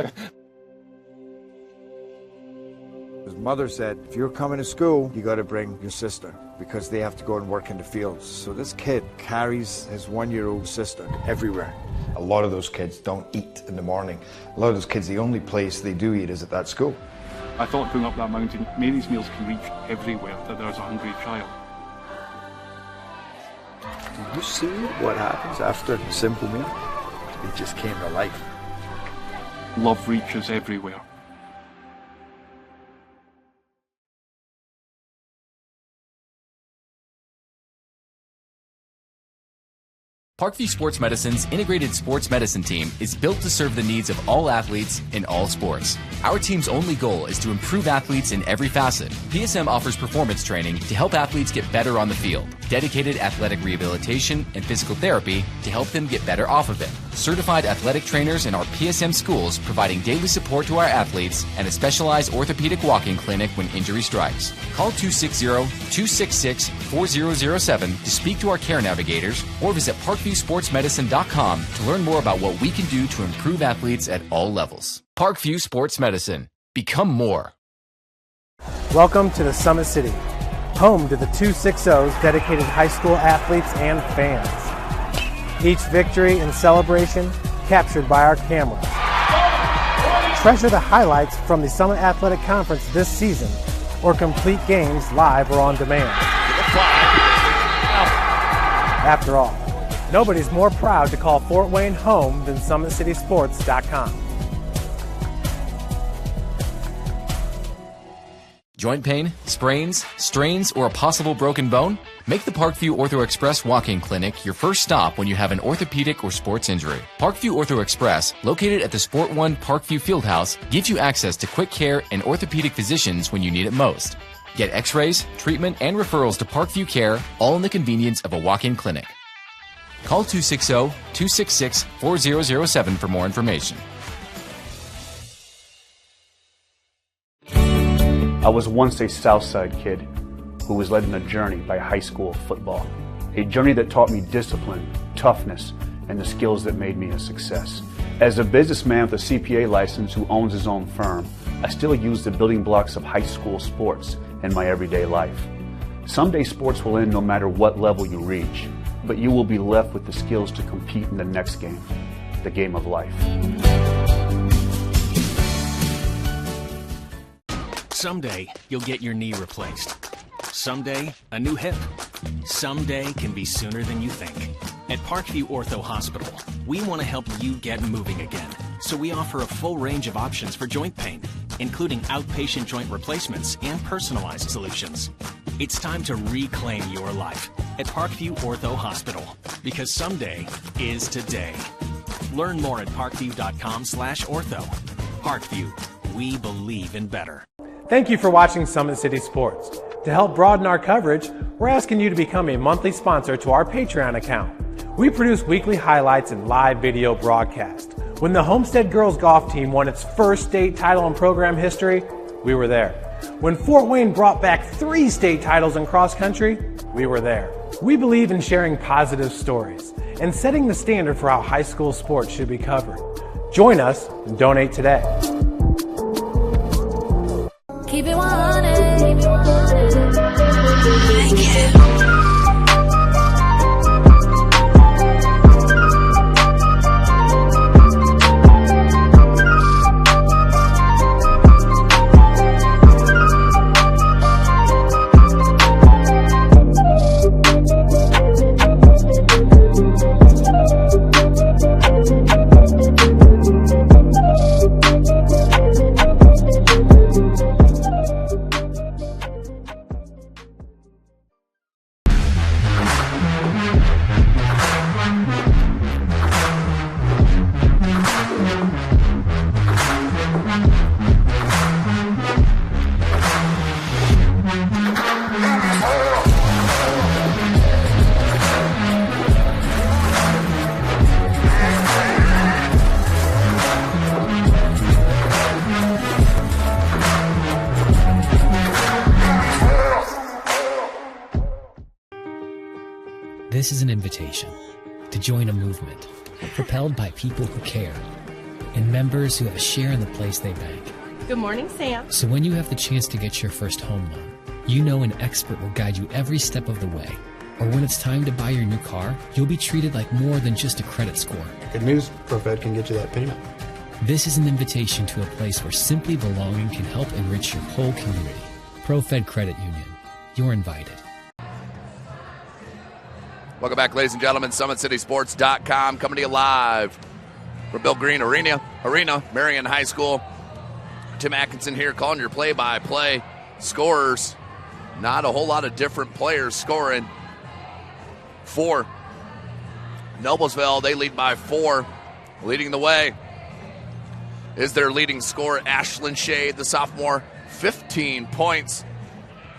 His mother said, if you're coming to school, you got to bring your sister because they have to go and work in the fields. So this kid carries his 1-year-old sister everywhere. A lot of those kids don't eat in the morning. A lot of those kids, the only place they do eat is at that school. I thought going up that mountain, Mary's meals can reach everywhere that there's a hungry child. You see what happens after a simple meal? It just came to life. Love reaches everywhere. Parkview Sports Medicine's integrated sports medicine team is built to serve the needs of all athletes in all sports. Our team's only goal is to improve athletes in every facet. PSM offers performance training to help athletes get better on the field, dedicated athletic rehabilitation and physical therapy to help them get better off of it, certified athletic trainers in our PSM schools providing daily support to our athletes, and a specialized orthopedic walk-in clinic when injury strikes. Call 260-266-4007 to speak to our care navigators or visit ParkviewSportsMedicine.com to learn more about what we can do to improve athletes at all levels. Parkview Sports Medicine. Become more. Welcome to the Summit City, home to the 260's dedicated high school athletes and fans. Each victory and celebration captured by our cameras. Treasure the highlights from the Summit Athletic Conference this season or complete games live or on demand. After all, nobody's more proud to call Fort Wayne home than SummitCitySports.com. Joint pain, sprains, strains, or a possible broken bone? Make the Parkview Ortho Express walk-in clinic your first stop when you have an orthopedic or sports injury. Parkview Ortho Express, located at the Sport One Parkview Fieldhouse, gives you access to quick care and orthopedic physicians when you need it most. Get x-rays, treatment, and referrals to Parkview Care, all in the convenience of a walk-in clinic. Call 260-266-4007 for more information. I was once a Southside kid who was led on a journey by high school football. A journey that taught me discipline, toughness, and the skills that made me a success. As a businessman with a CPA license who owns his own firm, I still use the building blocks of high school sports in my everyday life. Someday sports will end no matter what level you reach, but you will be left with the skills to compete in the next game, the game of life. Someday, you'll get your knee replaced. Someday, a new hip. Someday can be sooner than you think. At Parkview Ortho Hospital, we want to help you get moving again. So we offer a full range of options for joint pain. including outpatient joint replacements and personalized solutions. It's time to reclaim your life at Parkview Ortho Hospital, because someday is today. Learn more at parkview.com/ortho. Parkview, we believe in better. Thank you for watching Summit City Sports. To help broaden our coverage, we're asking you to become a monthly sponsor to our Patreon account. We produce weekly highlights and live video broadcast. When the Homestead girls golf team won its first state title in program history, we were there. When Fort Wayne brought back 3 state titles in cross country, we were there. We believe in sharing positive stories and setting the standard for how high school sports should be covered. Join us and donate today. Keep it 100. Keep it 100. This is an invitation to join a movement propelled by people who care and members who have a share in the place they bank. Good morning, Sam. So when you have the chance to get your first home loan, you know an expert will guide you every step of the way. Or when it's time to buy your new car, you'll be treated like more than just a credit score. Good news, ProFed can get you that payment. This is an invitation to a place where simply belonging can help enrich your whole community. ProFed Credit Union. You're invited. Welcome back, ladies and gentlemen. SummitCitySports.com coming to you live from Bill Green Arena, Marion High School. Tim Atkinson here calling your play-by-play scorers. Not a whole lot of different players scoring. For Noblesville, they lead by 4. Leading the way is their leading scorer, Ashlyn Shade, the sophomore, 15 points.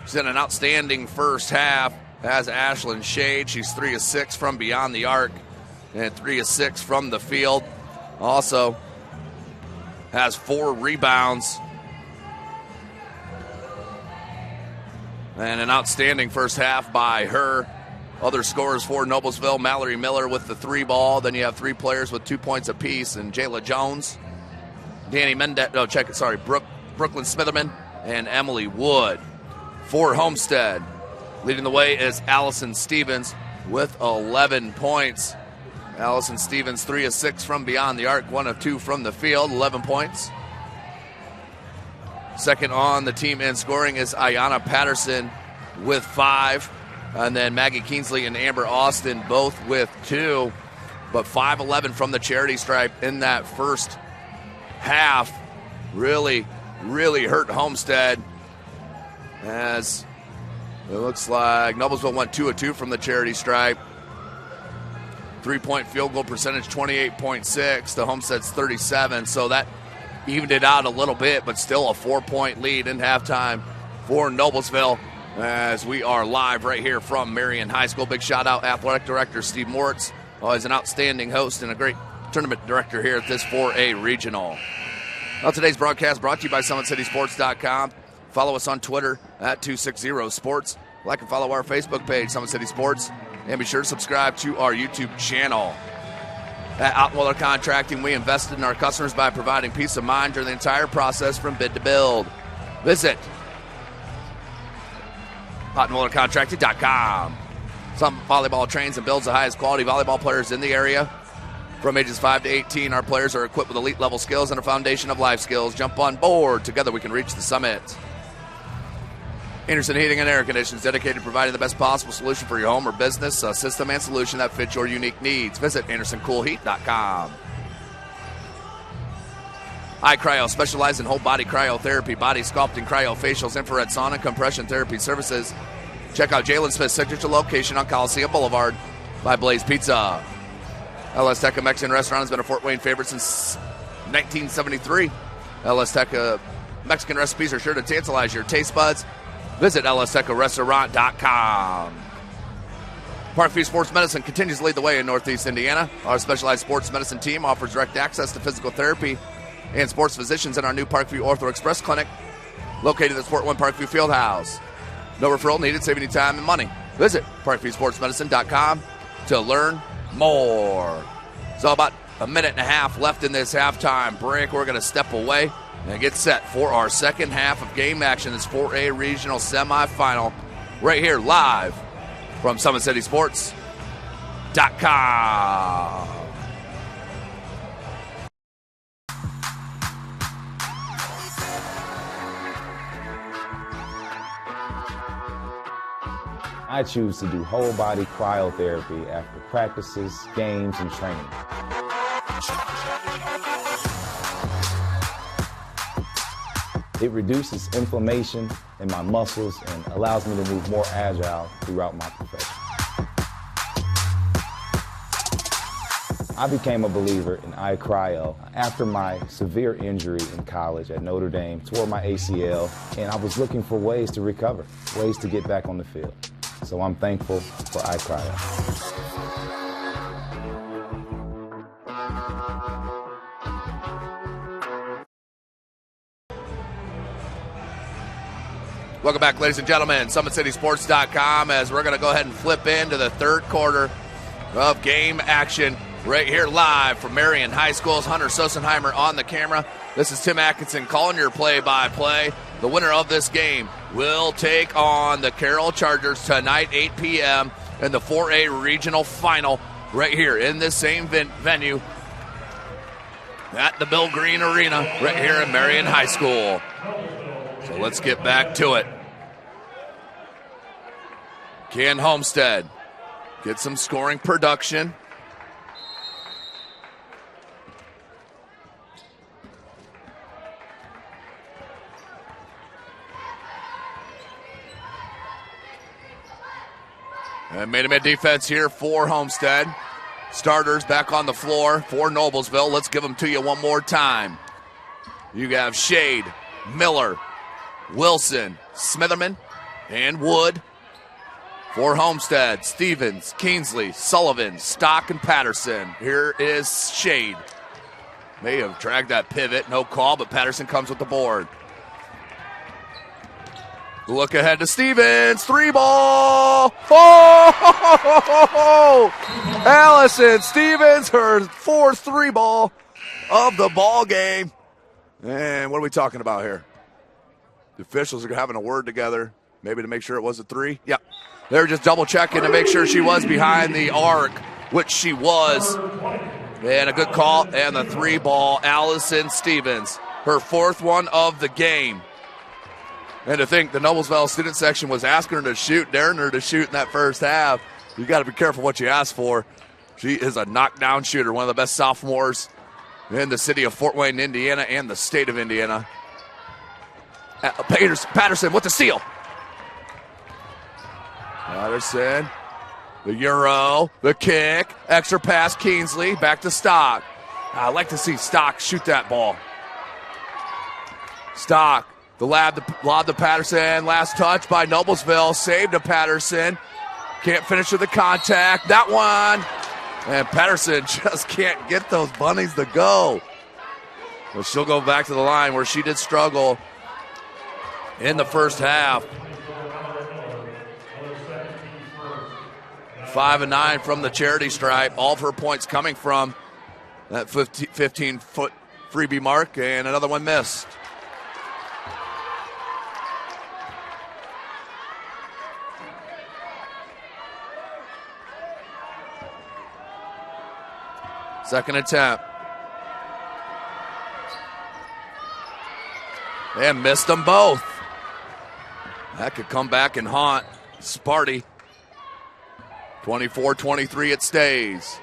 She's had an outstanding first half. As Ashlyn Shade, she's 3 of 6 from beyond the arc and 3 of 6 from the field. Also has 4 rebounds and an outstanding first half by her. Other scorers for Noblesville, Mallory Miller with the 3 ball. Then you have 3 players with 2 points apiece, and Jayla Jones, Brooklyn Smitherman, and Emily Wood. For Homestead, leading the way is Allison Stevens with 11 points. Allison Stevens, 3 of 6 from beyond the arc, 1 of 2 from the field, 11 points. Second on the team in scoring is Ayanna Patterson with 5. And then Maggie Kingsley and Amber Austin both with 2. But 5-11 from the charity stripe in that first half really hurt Homestead, as it looks like Noblesville went 2 of 2 from the charity stripe. 3-point field goal percentage, 28.6 to Homestead's 37. So that evened it out a little bit, but still a 4-point lead in halftime for Noblesville, as we are live right here from Marion High School. Big shout out Athletic Director Steve Moritz. Always an outstanding host and a great tournament director here at this 4A regional. Well, today's broadcast brought to you by SummitCitySports.com. Follow us on Twitter at 260sports. Like and follow our Facebook page, Summit City Sports. And be sure to subscribe to our YouTube channel. At Ottenweiler Contracting, we invested in our customers by providing peace of mind during the entire process from bid to build. Visit OttenweilerContracting.com. Some volleyball trains and builds the highest quality volleyball players in the area. From ages 5 to 18, our players are equipped with elite level skills and a foundation of life skills. Jump on board. Together we can reach the summit. Anderson Heating and Air Conditioning is dedicated to providing the best possible solution for your home or business, a system and solution that fits your unique needs. Visit AndersonCoolHeat.com. iCryo specializes in whole body cryotherapy, body sculpting, cryofacials, infrared sauna, compression therapy services. Check out Jalen Smith's signature location on Coliseum Boulevard by Blaze Pizza. LS Tech, a Mexican restaurant, has been a Fort Wayne favorite since 1973. LS Tech Mexican recipes are sure to tantalize your taste buds. Visit lstecharestaurant.com. Parkview Sports Medicine continues to lead the way in Northeast Indiana. Our specialized sports medicine team offers direct access to physical therapy and sports physicians in our new Parkview Ortho Express Clinic, located at Sport 1 Parkview Fieldhouse. No referral needed, saving you time and money. Visit parkviewsportsmedicine.com to learn more. So about a minute and a half left in this halftime break. We're going to step away and get set for our second half of game action. This 4A regional semifinal right here live from SummitCitySports.com. I choose to do whole body cryotherapy after practices, games, and training. It reduces inflammation in my muscles and allows me to move more agile throughout my profession. I became a believer in iCryo after my severe injury in college at Notre Dame, tore my ACL, and I was looking for ways to recover, ways to get back on the field. So I'm thankful for iCryo. Welcome back, ladies and gentlemen. SummitCitySports.com, as we're going to go ahead and flip into the third quarter of game action right here live from Marion High School's Hunter Sosenheimer on the camera. This is Tim Atkinson calling your play-by-play. The winner of this game will take on the Carroll Chargers tonight, 8 p.m. in the 4A regional final right here in this same venue at the Bill Green Arena right here in Marion High School. So let's get back to it. Can Homestead get some scoring production? And made-to-mid defense here for Homestead. Starters back on the floor for Noblesville. Let's give them to you one more time. You have Shade, Miller, Wilson, Smitherman, and Wood. For Homestead, Stevens, Kingsley, Sullivan, Stock, and Patterson. Here is Shade. May have dragged that pivot, no call, but Patterson comes with the board. Look ahead to Stevens, 3-ball. Oh! Allison Stevens, her fourth 3-ball of the ball game. And what are we talking about here? The officials are having a word together, maybe to make sure it was a 3. Yep. They're just double checking to make sure she was behind the arc, which she was. And a good call, and the 3-ball, Allison Stevens, her fourth one of the game. And to think the Noblesville student section was asking her to shoot, daring her to shoot in that first half. You got to be careful what you ask for. She is a knockdown shooter, one of the best sophomores in the city of Fort Wayne, Indiana, and the state of Indiana. Patterson with the steal. Patterson, the Euro, the kick, extra pass, Kingsley, back to Stock. I like to see Stock shoot that ball. Stock, the lob to Patterson, last touch by Noblesville, saved to Patterson. Can't finish with the contact, that one. And Patterson just can't get those bunnies to go. But she'll go back to the line where she did struggle in the first half. 5 and 9 from the charity stripe. All of her points coming from that 15-foot freebie mark, and another one missed. Second attempt. And missed them both. That could come back and haunt Sparty. 24-23 it stays.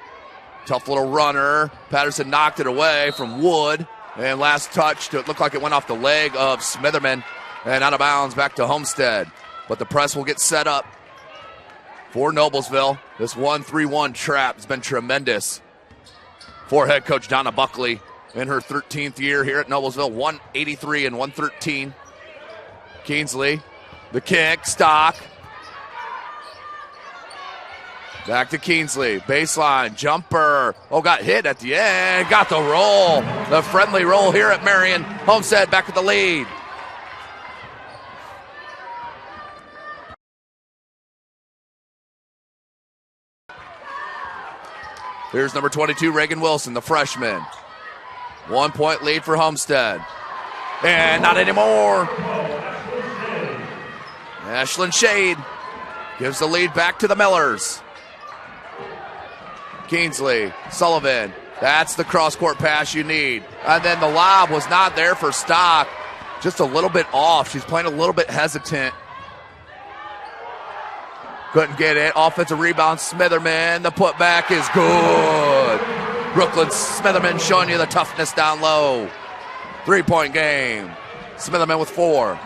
Tough little runner. Patterson knocked it away from Wood. And last touch, it looked like it went off the leg of Smitherman and out of bounds back to Homestead. But the press will get set up for Noblesville. This 1-3-1 trap has been tremendous for head coach Donna Buckley in her 13th year here at Noblesville. 183 and 113. Keensley, the kick, Stock. Back to Keensley, baseline, jumper. Oh, got hit at the end, got the roll. The friendly roll here at Marion. Homestead back with the lead. Here's number 22, Reagan Wilson, the freshman. 1 point lead for Homestead. And not anymore. Ashlyn Shade gives the lead back to the Millers. Keensley, Sullivan, that's the cross-court pass you need. And then the lob was not there for Stock. Just a little bit off. She's playing a little bit hesitant. Couldn't get it. Offensive rebound, Smitherman. The putback is good. Brooklyn Smitherman showing you the toughness down low. 3-point game. Smitherman with 4.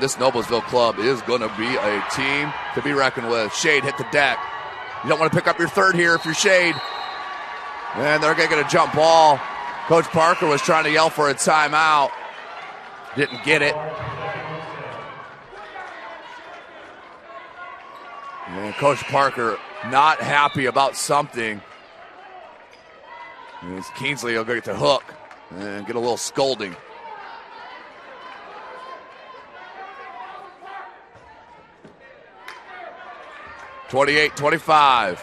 This Noblesville club is going to be a team to be reckoned with. Shade hit the deck. You don't want to pick up your third here if you're Shade. And they're going to get a jump ball. Coach Parker was trying to yell for a timeout. Didn't get it. And Coach Parker not happy about something. And Keensley will go get the hook and get a little scolding. (28-25).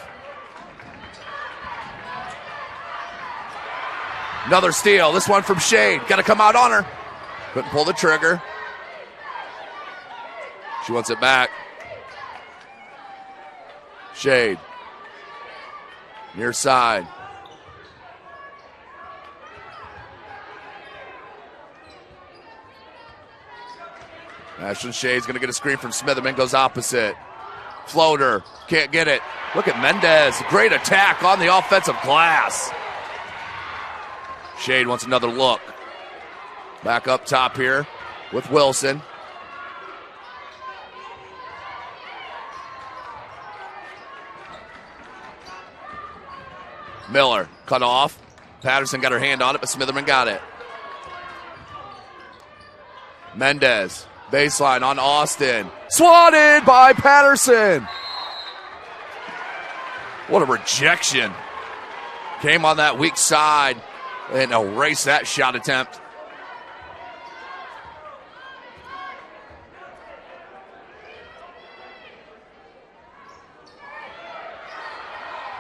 Another steal. This one from Shade. Got to come out on her. Couldn't pull the trigger. She wants it back. Shade. Near side. Ashlyn Shade's going to get a screen from Smitherman. Goes opposite. Floater. Can't get it. Look at Mendez. Great attack on the offensive glass. Shade wants another look. Back up top here with Wilson. Miller cut off. Patterson got her hand on it, but Smitherman got it. Mendez. Baseline on Austin. Swatted by Patterson. What a rejection. Came on that weak side and erased that shot attempt.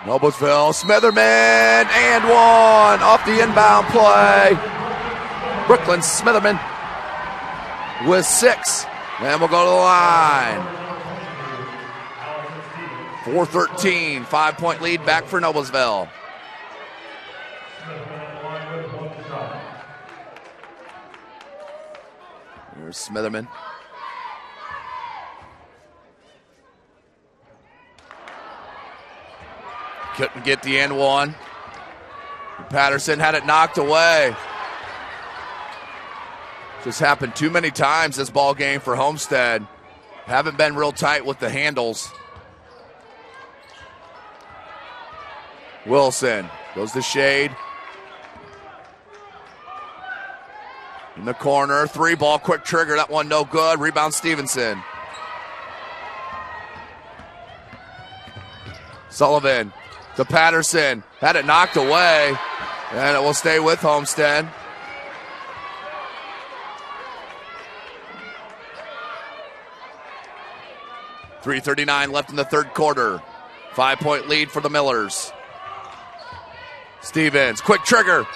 Noblesville, Smitherman, and one off the inbound play. Brooklyn Smitherman with 6, and we'll go to the line. 4-13, 5-point lead back for Noblesville. Here's Smitherman. Couldn't get the end one. Patterson had it knocked away. Just happened too many times this ball game for Homestead. Haven't been real tight with the handles. Wilson goes to Shade. In the corner, 3-ball, quick trigger. That one no good. Rebound Stevenson. Sullivan to Patterson. Had it knocked away. And it will stay with Homestead. .339 left in the third quarter. 5-point lead for the Millers. Stevens, quick trigger.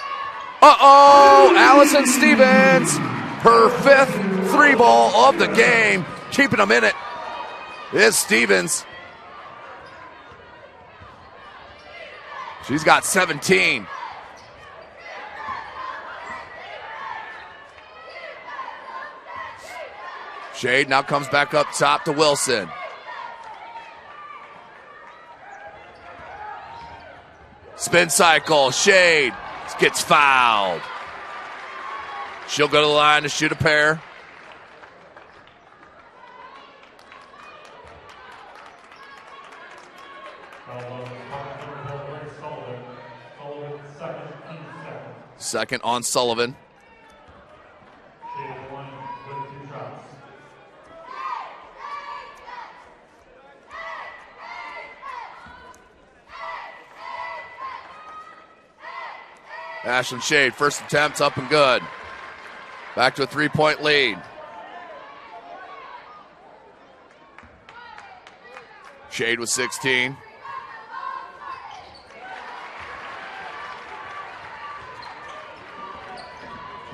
Uh-oh! Allison Stevens, her 5th 3-ball of the game. Keeping them in it is Stevens. She's got 17. Shade now comes back up top to Wilson. Spin cycle, Shade Gets fouled. She'll go to the line to shoot a pair. Second on Sullivan. Ashlyn Shade, first attempt up and good. Back to a 3-point lead. Shade with 16.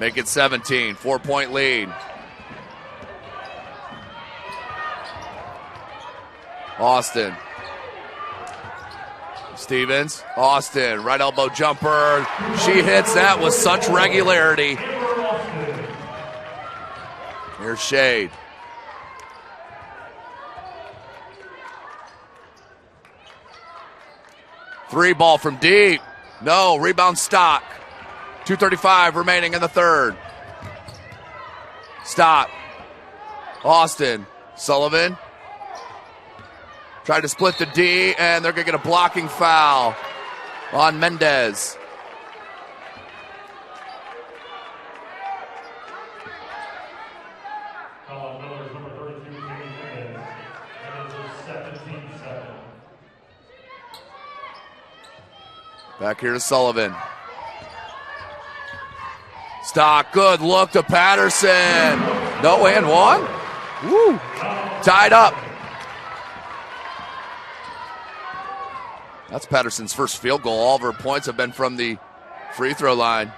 Make it 17, 4-point lead. Austin. Stevens, Austin, right elbow jumper. She hits that with such regularity. Here's Shade. Three ball from deep. No, rebound Stock. 2:35 remaining in the third. Stock. Austin. Sullivan. Tried to split the D, and they're going to get a blocking foul on Mendez. Back here to Sullivan. Stock, good look to Patterson. No and one. Woo. Tied up. That's Patterson's first field goal. All of her points have been from the free throw line.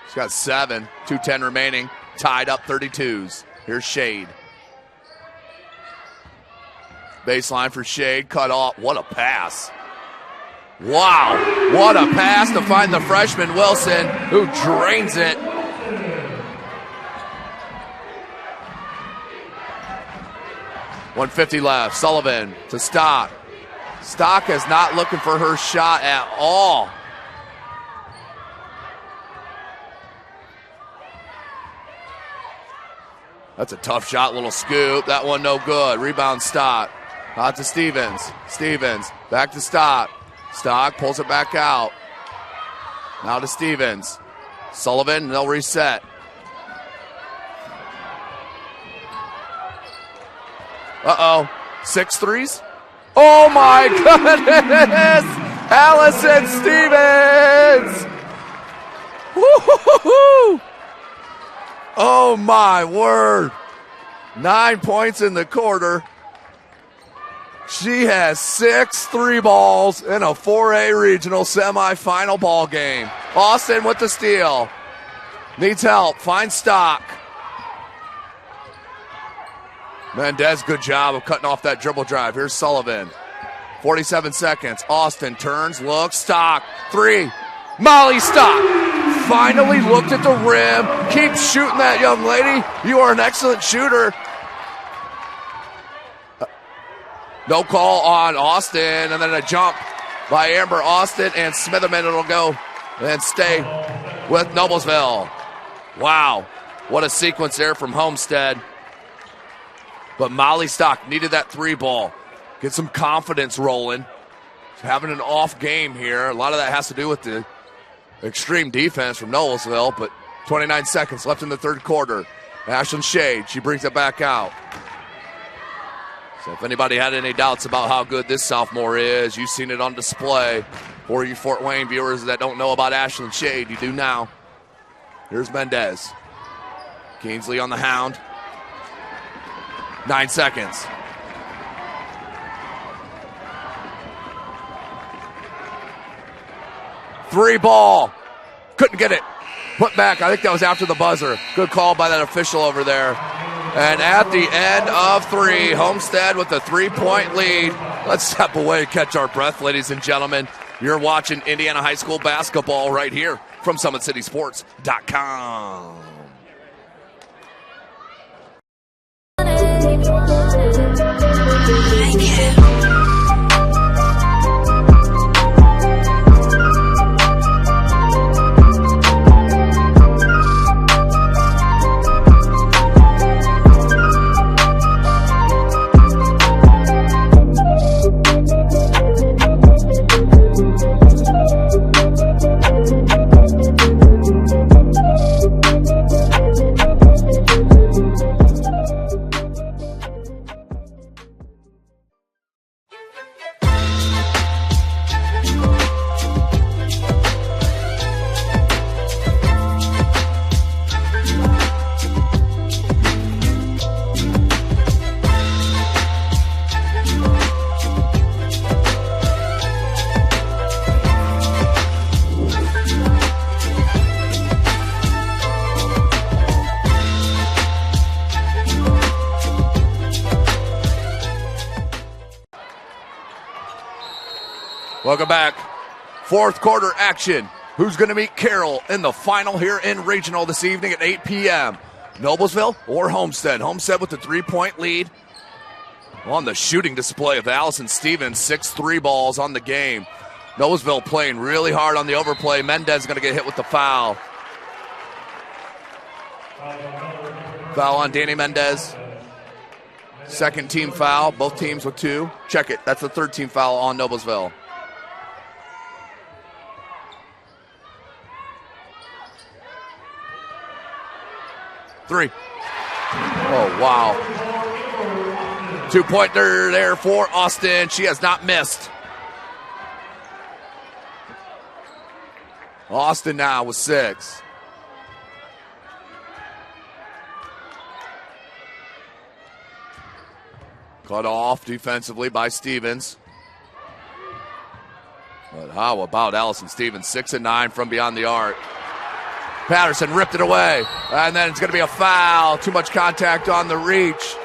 She's got 7, 2:10 remaining. Tied up 32s. Here's Shade. Baseline for Shade, cut off. What a pass. Wow, what a pass to find the freshman Wilson, who drains it. .150 left. Sullivan to Stock. Stock is not looking for her shot at all. That's a tough shot, little scoop. That one no good. Rebound Stock. Out to Stevens. Stevens back to Stock. Stock pulls it back out. Now to Stevens. Sullivan, they'll reset. Uh-oh. 6 threes? Oh, my goodness! Allison Stevens! Woo-hoo-hoo-hoo! Oh, my word. 9 points in the quarter. She has 6 3 balls in a 4A regional semifinal ball game. Austin with the steal. Needs help. Finds Stock. Mendez, good job of cutting off that dribble drive. Here's Sullivan. 47 seconds. Austin turns, looks, Stock. 3. Molly Stock. Finally looked at the rim. Keep shooting that, young lady. You are an excellent shooter. No call on Austin, and then a jump by Amber Austin, and Smitherman will go and stay with Noblesville. Wow, what a sequence there from Homestead. But Molly Stock needed that 3 ball. Get some confidence rolling. Having an off game here. A lot of that has to do with the extreme defense from Noblesville, but 29 seconds left in the third quarter. Ashlyn Shade, she brings it back out. So if anybody had any doubts about how good this sophomore is, you've seen it on display. For you Fort Wayne viewers that don't know about Ashlyn Shade, you do now. Here's Mendez. Kingsley on the hound. 9 seconds. Three ball. Couldn't get it. Put back. I think that was after the buzzer. Good call by that official over there. And at the end of 3, Homestead with a 3-point lead. Let's step away and catch our breath, ladies and gentlemen. You're watching Indiana High School basketball right here from SummitCitySports.com. Welcome back. Fourth quarter action. Who's going to meet Carroll in the final here in regional this evening at 8 p.m.? Noblesville or Homestead? Homestead with the 3-point lead. On the shooting display of Allison Stevens, 6 3-balls on the game. Noblesville playing really hard on the overplay. Mendez going to get hit with the foul. Foul on Danny Mendez. Second team foul. Both teams with 2. Check it. That's the third team foul on Noblesville. Three. Oh, wow. 2-pointer there for Austin. She has not missed. Austin now with 6. Cut off defensively by Stevens. But how about Allison Stevens? 6 and 9 from beyond the arc. Patterson ripped it away. And then it's going to be a foul. Too much contact on the reach.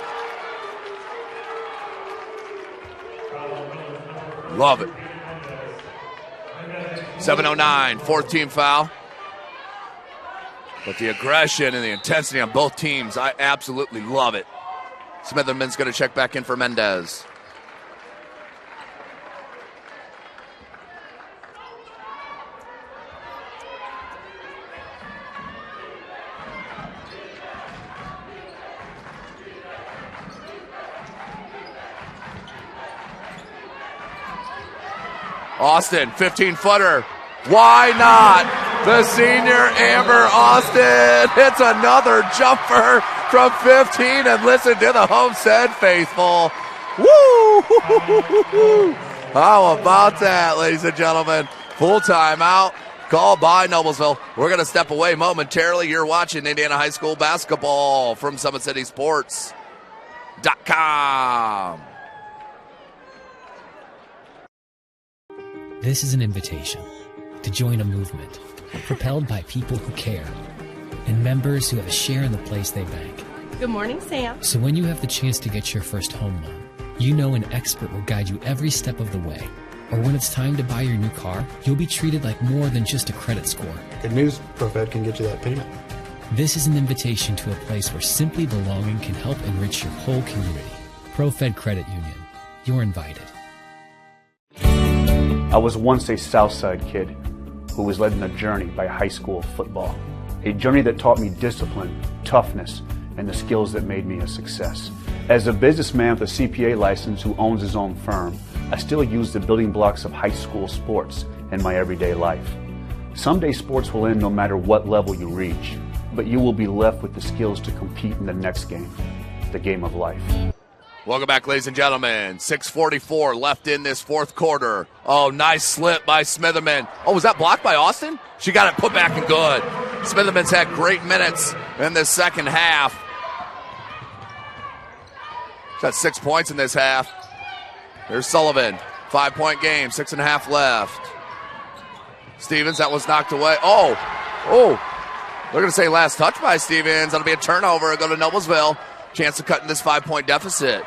Love it. 7:09, fourth team foul. But the aggression and the intensity on both teams, I absolutely love it. Smitherman's going to check back in for Mendez. Austin, 15-footer. Why not? The senior Amber Austin hits another jumper from 15, and listen to the Homestead faithful. Woo! How about that, ladies and gentlemen? Full timeout called by Noblesville. We're going to step away momentarily. You're watching Indiana High School basketball from SummitCitySports.com. This is an invitation to join a movement propelled by people who care and members who have a share in the place they bank. Good morning, Sam. So when you have the chance to get your first home loan, you know an expert will guide you every step of the way. Or when it's time to buy your new car, you'll be treated like more than just a credit score. Good news, ProFed can get you that payment. This is an invitation to a place where simply belonging can help enrich your whole community. ProFed Credit Union. You're invited. I was once a Southside kid who was led on a journey by high school football. A journey that taught me discipline, toughness, and the skills that made me a success. As a businessman with a CPA license who owns his own firm, I still use the building blocks of high school sports in my everyday life. Someday sports will end no matter what level you reach, but you will be left with the skills to compete in the next game, the game of life. Welcome back, ladies and gentlemen. 6:44 left in this fourth quarter. Oh, nice slip by Smitherman. Oh, was that blocked by Austin? She got it put back and good. Smitherman's had great minutes in this second half. She's got 6 points in this half. Here's Sullivan. 5-point game, 6.5 left. Stevens, that was knocked away. Oh, they're going to say last touch by Stevens. That'll be a turnover. Go to Noblesville. Chance of cutting this 5-point deficit.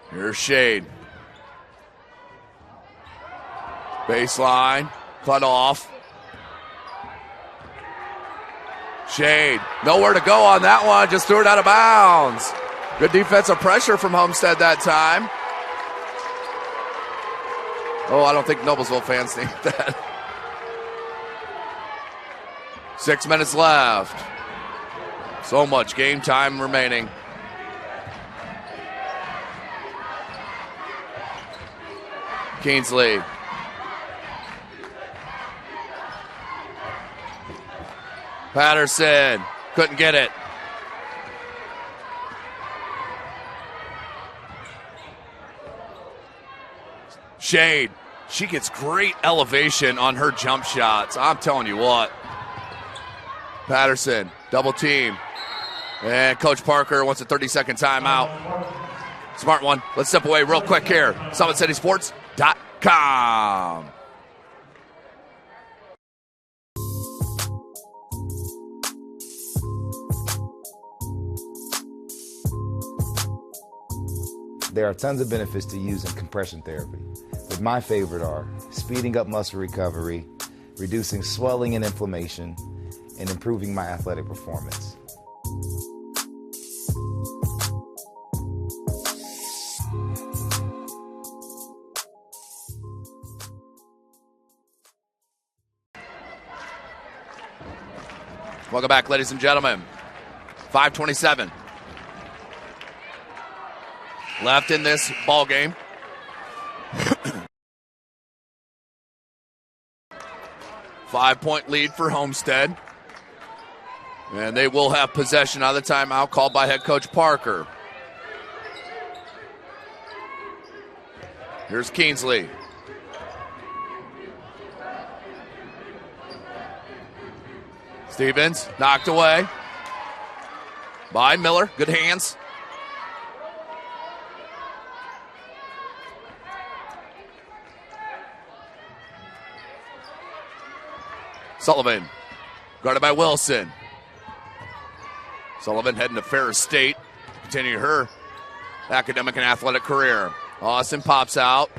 Here's Shade. Baseline. Cut off. Shade. Nowhere to go on that one. Just threw it out of bounds. Good defensive pressure from Homestead that time. Oh, I don't think Noblesville fans need that. 6 minutes left. So much game time remaining. Kingsley. Patterson. Couldn't get it. Shade. She gets great elevation on her jump shots. I'm telling you what. Patterson, double team. And Coach Parker wants a 30-second timeout. Smart one. Let's step away real quick here. SummitCitySports.com. There are tons of benefits to using compression therapy, but my favorite are speeding up muscle recovery, reducing swelling and inflammation, and improving my athletic performance. Welcome back, ladies and gentlemen. 5:27 left in this ball game. 5-point lead for Homestead. And they will have possession out of the timeout called by head coach Parker. Here's Kingsley. Stevens knocked away by Miller. Good hands. Sullivan guarded by Wilson. Sullivan heading to Ferris State, continuing her academic and athletic career. Austin pops out.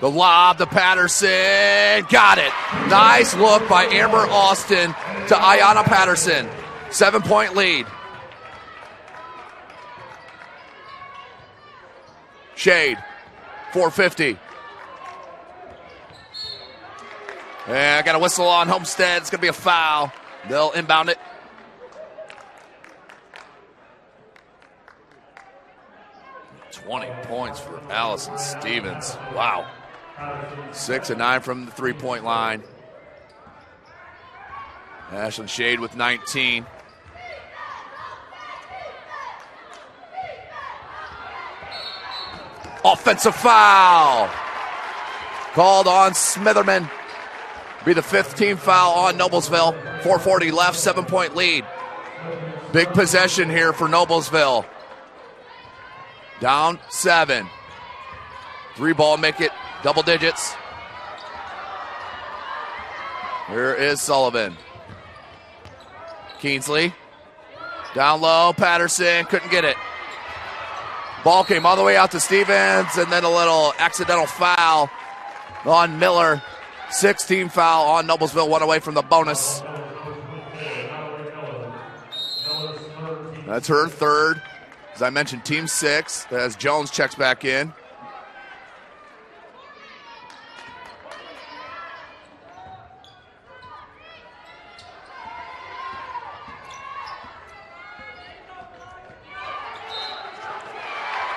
The lob to Patterson. Got it. Nice look by Amber Austin to Ayanna Patterson. 7-point lead. Shade. 4:50. And I got a whistle on Homestead. It's going to be a foul. They'll inbound it. Points for Allison Stevens. Wow. 6 of 9 from the three-point line. Ashlyn Shade with 19. Offensive foul. Called on Smitherman. Be the 5th team foul on Noblesville. 4:40 left, 7-point lead. Big possession here for Noblesville. Down 7. 3-ball, make it double digits. Here is Sullivan. Kingsley. Down low, Patterson couldn't get it. Ball came all the way out to Stevens, and then a little accidental foul on Miller. 6-team foul on Noblesville, one away from the bonus. That's her third. As I mentioned, team 6, as Jones checks back in.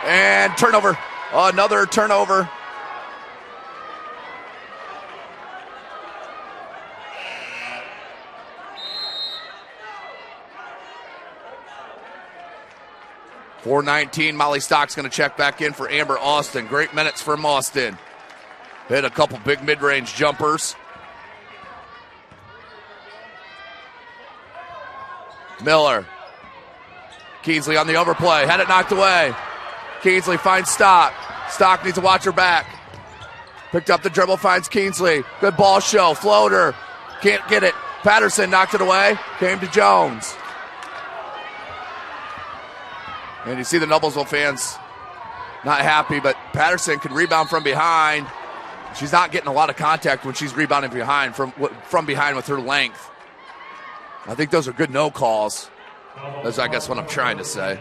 And turnover. Another turnover. .419, Molly Stock's going to check back in for Amber Austin. Great minutes from Austin. Hit a couple big mid-range jumpers. Miller. Kingsley on the overplay. Had it knocked away. Kingsley finds Stock. Stock needs to watch her back. Picked up the dribble, finds Kingsley. Good ball show. Floater. Can't get it. Patterson knocked it away. Came to Jones. And you see the Noblesville fans not happy, but Patterson can rebound from behind. She's not getting a lot of contact when she's rebounding behind from behind with her length. I think those are good no calls. That's, I guess, what I'm trying to say.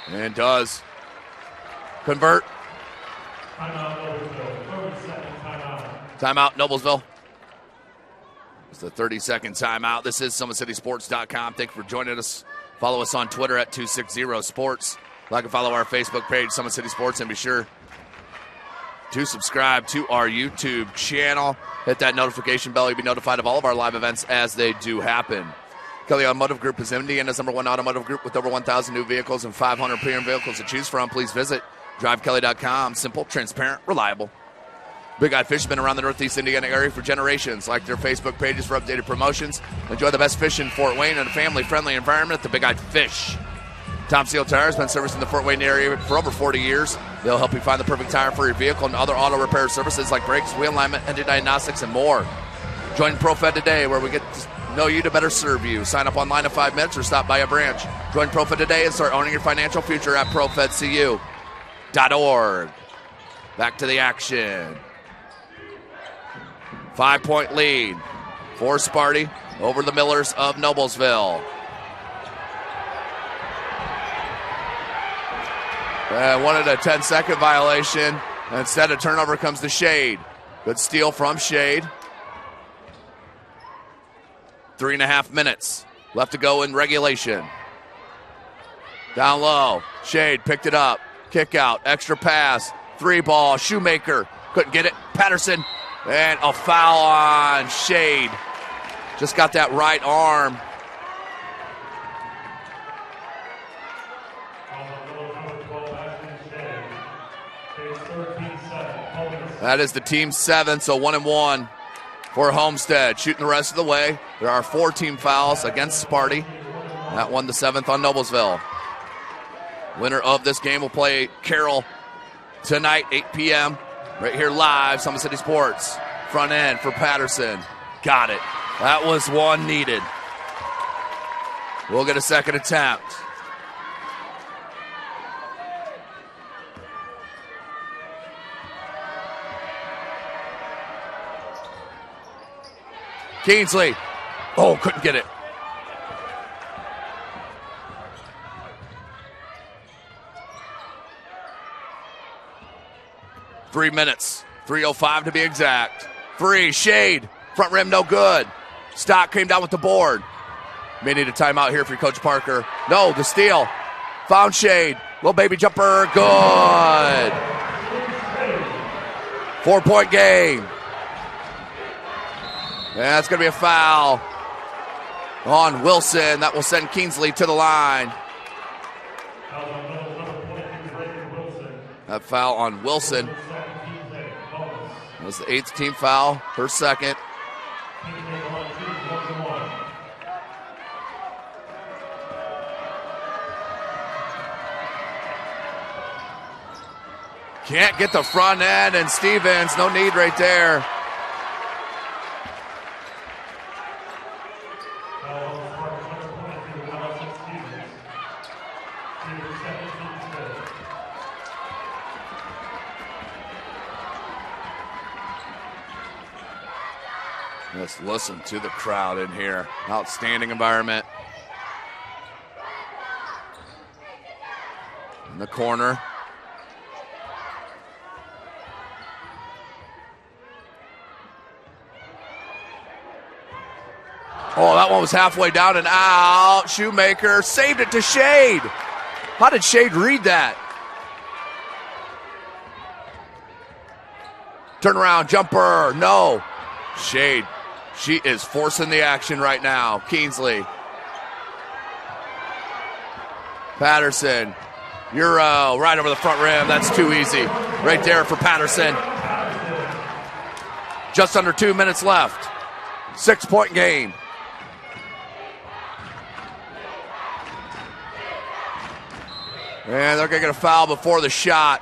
And does convert. Timeout, Noblesville. It's the 30-second timeout. This is SummitCitySports.com. Thank you for joining us. Follow us on Twitter at 260sports. Like and follow our Facebook page, Summit City Sports, and be sure to subscribe to our YouTube channel. Hit that notification bell. You'll be notified of all of our live events as they do happen. Kelly Automotive Group is Indiana's #1 automotive group with over 1,000 new vehicles and 500 premium vehicles to choose from. Please visit drivekelly.com. Simple, transparent, reliable. Big Eye Fish has been around the Northeast Indiana area for generations. Like their Facebook pages for updated promotions. Enjoy the best fish in Fort Wayne in a family-friendly environment at the Big Eye Fish. Tom Seal Tire has been servicing the Fort Wayne area for over 40 years. They'll help you find the perfect tire for your vehicle and other auto repair services like brakes, wheel alignment, engine diagnostics, and more. Join ProFed today where we get to know you to better serve you. Sign up online in 5 minutes or stop by a branch. Join ProFed today and start owning your financial future at ProFedCU.org. Back to the action. 5-point lead for Sparty over the Millers of Noblesville. Wanted a 10-second violation. Instead, a turnover comes to Shade. Good steal from Shade. 3.5 minutes left to go in regulation. Down low. Shade picked it up. Kick out. Extra pass. 3-ball. Shoemaker. Couldn't get it. Patterson. And a foul on Shade. Just got that right arm. That is the team's 7th, so 1-1 for Homestead. Shooting the rest of the way. There are 4 team fouls against Sparty. That one, the 7th on Noblesville. Winner of this game will play Carroll tonight, 8 p.m. Right here live, Summit City Sports. Front end for Patterson. Got it. That was one needed. We'll get a second attempt. Kingsley. Oh, couldn't get it. Three minutes. 3:05 to be exact. 3. Shade. Front rim, no good. Stock came down with the board. May need a timeout here for Coach Parker. No, the steal. Found Shade. Little baby jumper. Good. 4-point game. Yeah, it's going to be a foul on Wilson. That will send Kingsley to the line. That foul on Wilson. That was the 8th team foul, her second. Can't get the front end, and Stevens, no need right there. Let's listen to the crowd in here. Outstanding environment. In the corner. Oh, that one was halfway down and out. Shoemaker saved it to Shade. How did Shade read that? Turnaround jumper. No. Shade. She is forcing the action right now. Kingsley. Patterson. Euro right over the front rim. That's too easy. Right there for Patterson. Just under 2 minutes left. 6-point game. And they're going to get a foul before the shot.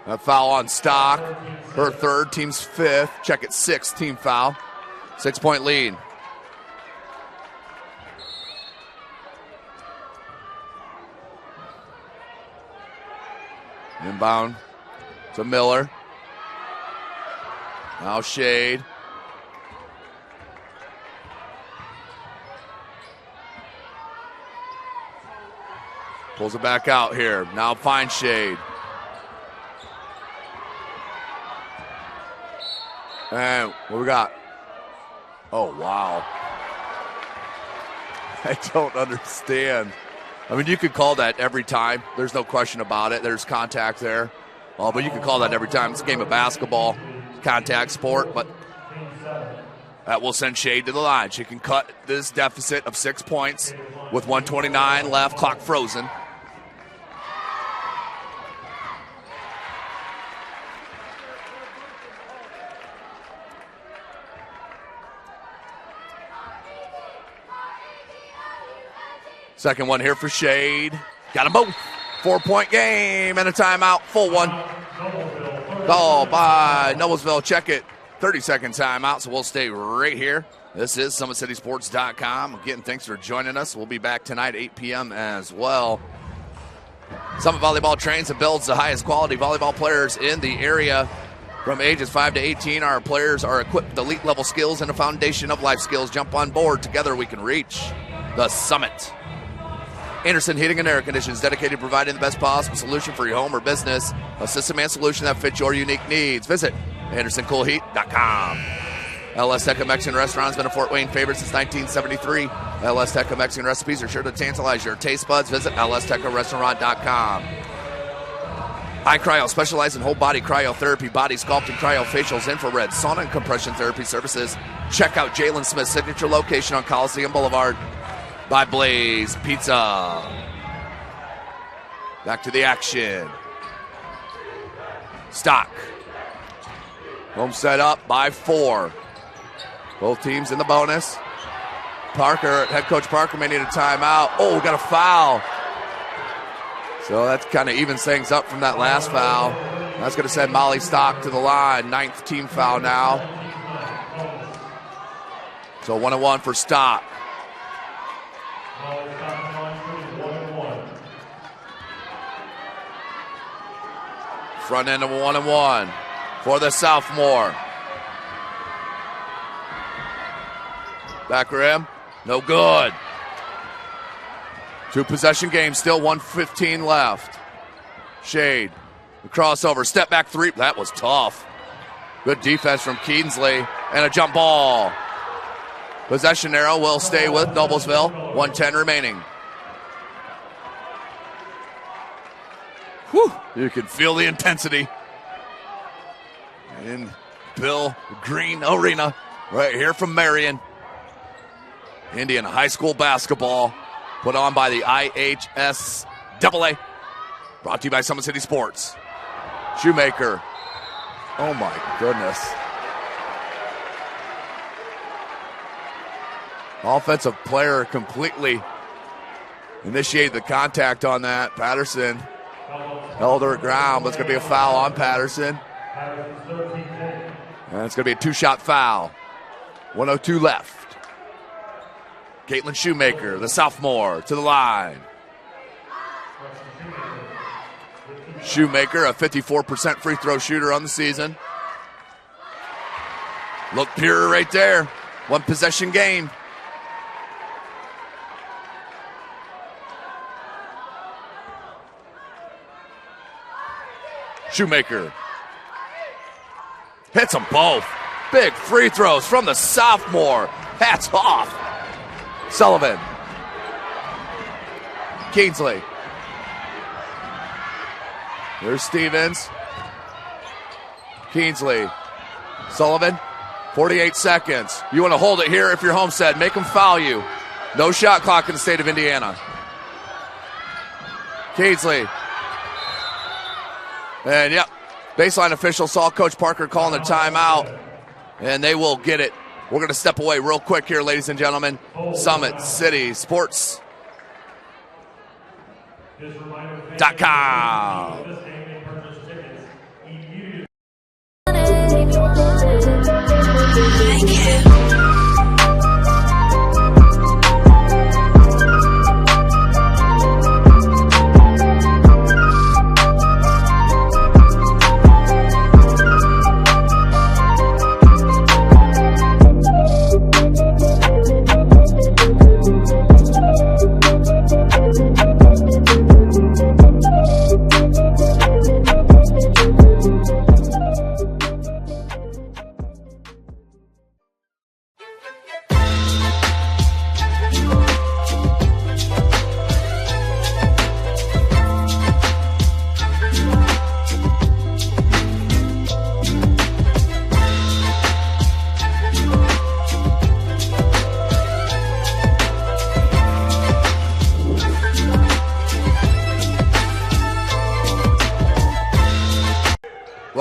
A foul on Stock. Her 3rd, team's 5th. Check it, 6th team foul. 6-point lead. Inbound to Miller. Now Shade. Pulls it back out here. Now finds Shade. And what we got? Oh, wow. I don't understand. I mean, you could call that every time. There's no question about it. There's contact there. But you can call that every time. It's a game of basketball, contact sport. But That will send Shade to the line. She can cut this deficit of 6 points with 1:29 left, clock frozen. Second one here for Shade. Got them both. 4-point game and a timeout. Full one. Call by Noblesville. Check it. 30-second timeout, so we'll stay right here. This is SummitCitySports.com. Again, thanks for joining us. We'll be back tonight, 8 p.m. as well. Summit Volleyball trains and builds the highest quality volleyball players in the area. From ages 5 to 18, our players are equipped with elite-level skills and a foundation of life skills. Jump on board. Together we can reach the summit. Anderson Heating and Air Conditions, dedicated to providing the best possible solution for your home or business. A system and solution that fits your unique needs. Visit AndersonCoolHeat.com. LS Teca Mexican Restaurant has been a Fort Wayne favorite since 1973. LS Teca Mexican recipes are sure to tantalize your taste buds. Visit LSTecaRestaurant.com. iCryo, specialized in whole body cryotherapy, body sculpting, cryofacials, infrared, sauna, and compression therapy services. Check out Jalen Smith's signature location on Coliseum Boulevard by Blaze Pizza. Back to the action. Stock. Homestead up by 4. Both teams in the bonus. Parker, head coach Parker may need a timeout. Oh, got a foul. So that kind of evens things up from that last foul. That's going to send Molly Stock to the line. 9th team foul now. So 1-1 for Stock. Front end of 1-1 for the sophomore. Back rim, no good. 2-possession game, still 1:15 left. Shade, the crossover, step back 3. That was tough. Good defense from Keansley and a jump ball. Possession arrow will stay with Noblesville. 1:10 remaining. Whew, you can feel the intensity in Bill Green Arena right here from Marion. Indiana High School basketball put on by the IHSAA. Brought to you by Summit City Sports. Shoemaker. Oh my goodness. Offensive player completely initiated the contact on that. Patterson held her at ground, but it's going to be a foul on Patterson. And it's going to be a 2-shot foul. 1:02 left. Caitlin Shoemaker, the sophomore, to the line. Shoemaker, a 54% free throw shooter on the season. Look pure right there. 1-possession game. Shoemaker hits them both. Big free throws from the sophomore. Hats off. Sullivan. Keansley. There's Stevens. Keansley. Sullivan. 48 seconds. You want to hold it here if you're Homestead. Make them foul you. No shot clock in the state of Indiana. Keansley. And, yep, baseline officials saw Coach Parker calling the timeout, and they will get it. We're going to step away real quick here, ladies and gentlemen. Summit City Sports.com.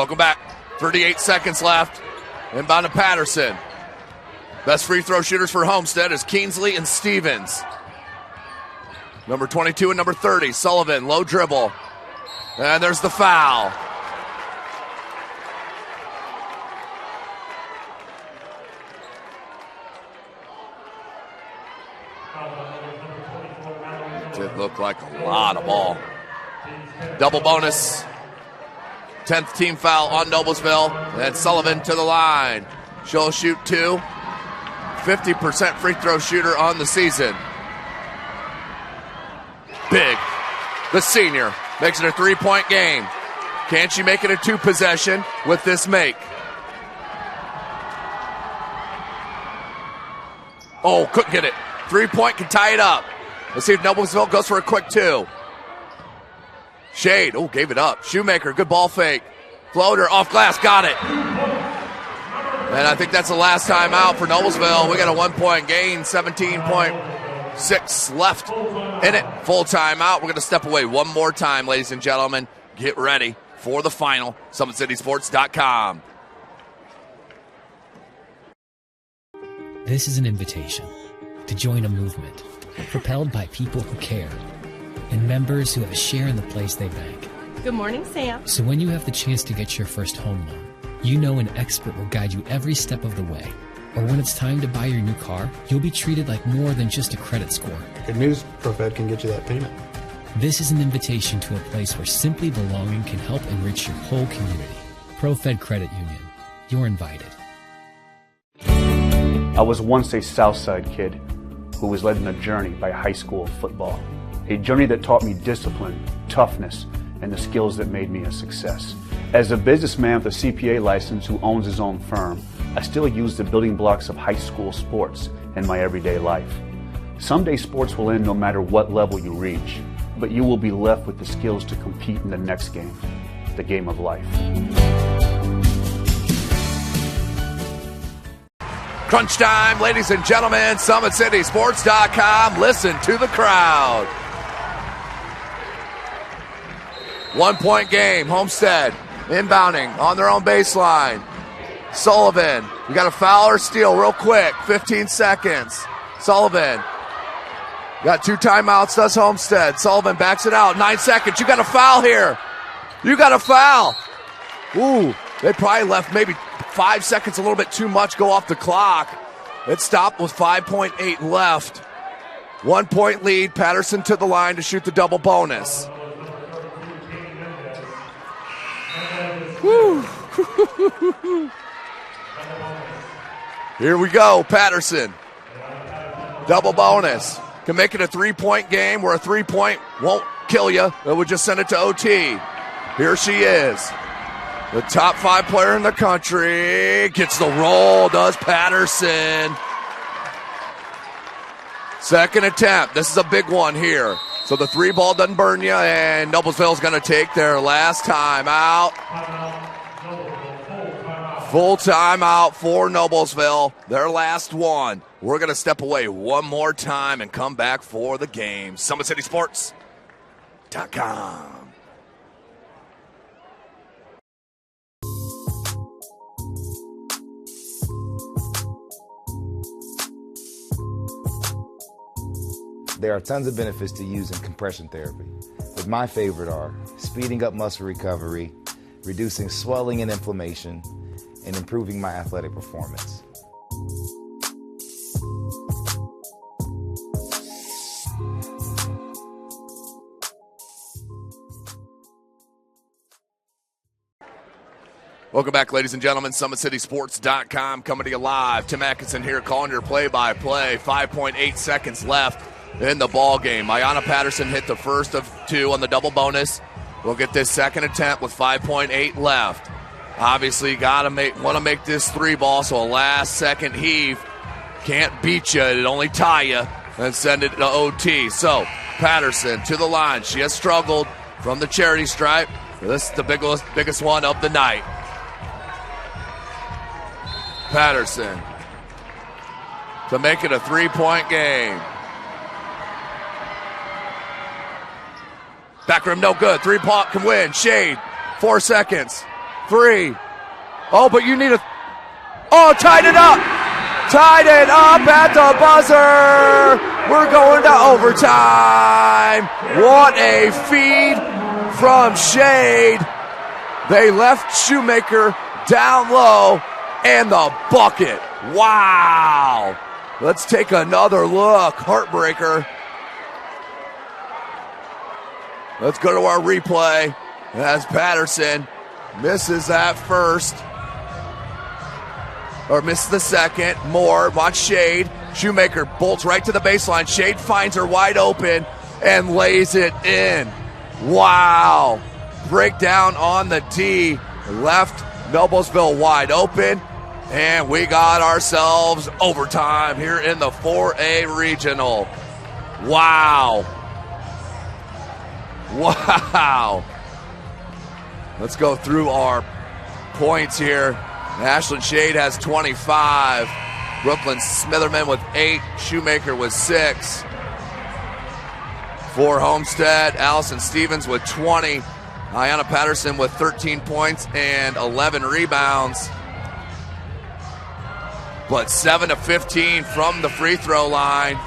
Welcome back. 38 seconds left. Inbound to Patterson. Best free throw shooters for Homestead is Keensley and Stevens. Number 22 and number 30, Sullivan, low dribble. And there's the foul. It did look like a lot of ball. Double bonus. 10th team foul on Noblesville. And Sullivan to the line. She'll shoot 2. 50% free throw shooter on the season. Big. The senior makes it a 3-point game. Can she make it a 2-possession with this make? Oh, couldn't get it. 3-point can tie it up. Let's see if Noblesville goes for a quick 2. Shade, gave it up. Shoemaker, good ball fake. Floater, off glass, got it. And I think that's the last time out for Noblesville. We got a 1-point gain, 17.6 left in it. Full timeout. We're going to step away one more time, ladies and gentlemen. Get ready for the final. SummitCitySports.com. This is an invitation to join a movement propelled by people who care and members who have a share in the place they bank. Good morning, Sam. So when you have the chance to get your first home loan, you know an expert will guide you every step of the way. Or when it's time to buy your new car, you'll be treated like more than just a credit score. Good news, ProFed can get you that payment. This is an invitation to a place where simply belonging can help enrich your whole community. ProFed Credit Union. You're invited. I was once a Southside kid who was led on a journey by high school football. A journey that taught me discipline, toughness, and the skills that made me a success. As a businessman with a CPA license who owns his own firm, I still use the building blocks of high school sports in my everyday life. Someday sports will end no matter what level you reach, but you will be left with the skills to compete in the next game, the game of life. Crunch time, ladies and gentlemen. SummitCitySports.com. Listen to the crowd. 1-point game. Homestead inbounding on their own baseline. Sullivan, you got a foul or steal real quick. 15 seconds. Sullivan. Got 2 timeouts, does Homestead. Sullivan backs it out. 9 seconds. You got a foul here. You got a foul. Ooh, they probably left maybe 5 seconds, a little bit too much, go off the clock. It stopped with 5.8 left. 1-point lead. Patterson to the line to shoot the double bonus. Woo. Here we go, Patterson. Double bonus. Can make it a 3-point game where a 3-point won't kill you. It would just send it to OT. Here she is. The top 5 player in the country. Gets the roll, does Patterson. Second attempt. This is a big one here. So the 3 ball doesn't burn you, and Noblesville's going to take their last time out. Full timeout for Noblesville. Their last one. We're going to step away one more time and come back for the game. SummitCitySports.com. There are tons of benefits to using compression therapy, but my favorite are speeding up muscle recovery, reducing swelling and inflammation, and improving my athletic performance. Welcome back, ladies and gentlemen. SummitCitySports.com coming to you live. Tim Atkinson here calling your play-by-play. 5.8 seconds left in the ball game. Ayanna Patterson hit the first of 2 on the double bonus. We'll get this second attempt with 5.8 left. Obviously, want to make this 3 ball, so a last-second heave can't beat you. It'll only tie you and send it to OT. So Patterson to the line. She has struggled from the charity stripe. This is the biggest one of the night. Patterson to make it a 3-point game. Back rim, no good. 3-point can win. Shade, 4 seconds. 3. Oh, but you need a... Oh, tied it up! Tied it up at the buzzer! We're going to overtime! What a feed from Shade. They left Shoemaker down low, and the bucket. Wow! Let's take another look. Heartbreaker. Let's go to our replay as Patterson misses that first. Or misses the second. Moore wants Shade. Shoemaker bolts right to the baseline. Shade finds her wide open and lays it in. Wow. Breakdown on the D. Left Noblesville wide open. And we got ourselves overtime here in the 4A Regional. Wow. Wow. Let's go through our points here. Ashlyn Shade has 25. Brooklyn Smitherman with 8. Shoemaker with 6. For Homestead, Allison Stevens with 20. Ayanna Patterson with 13 points and 11 rebounds. But 7 of 15 from the free throw line.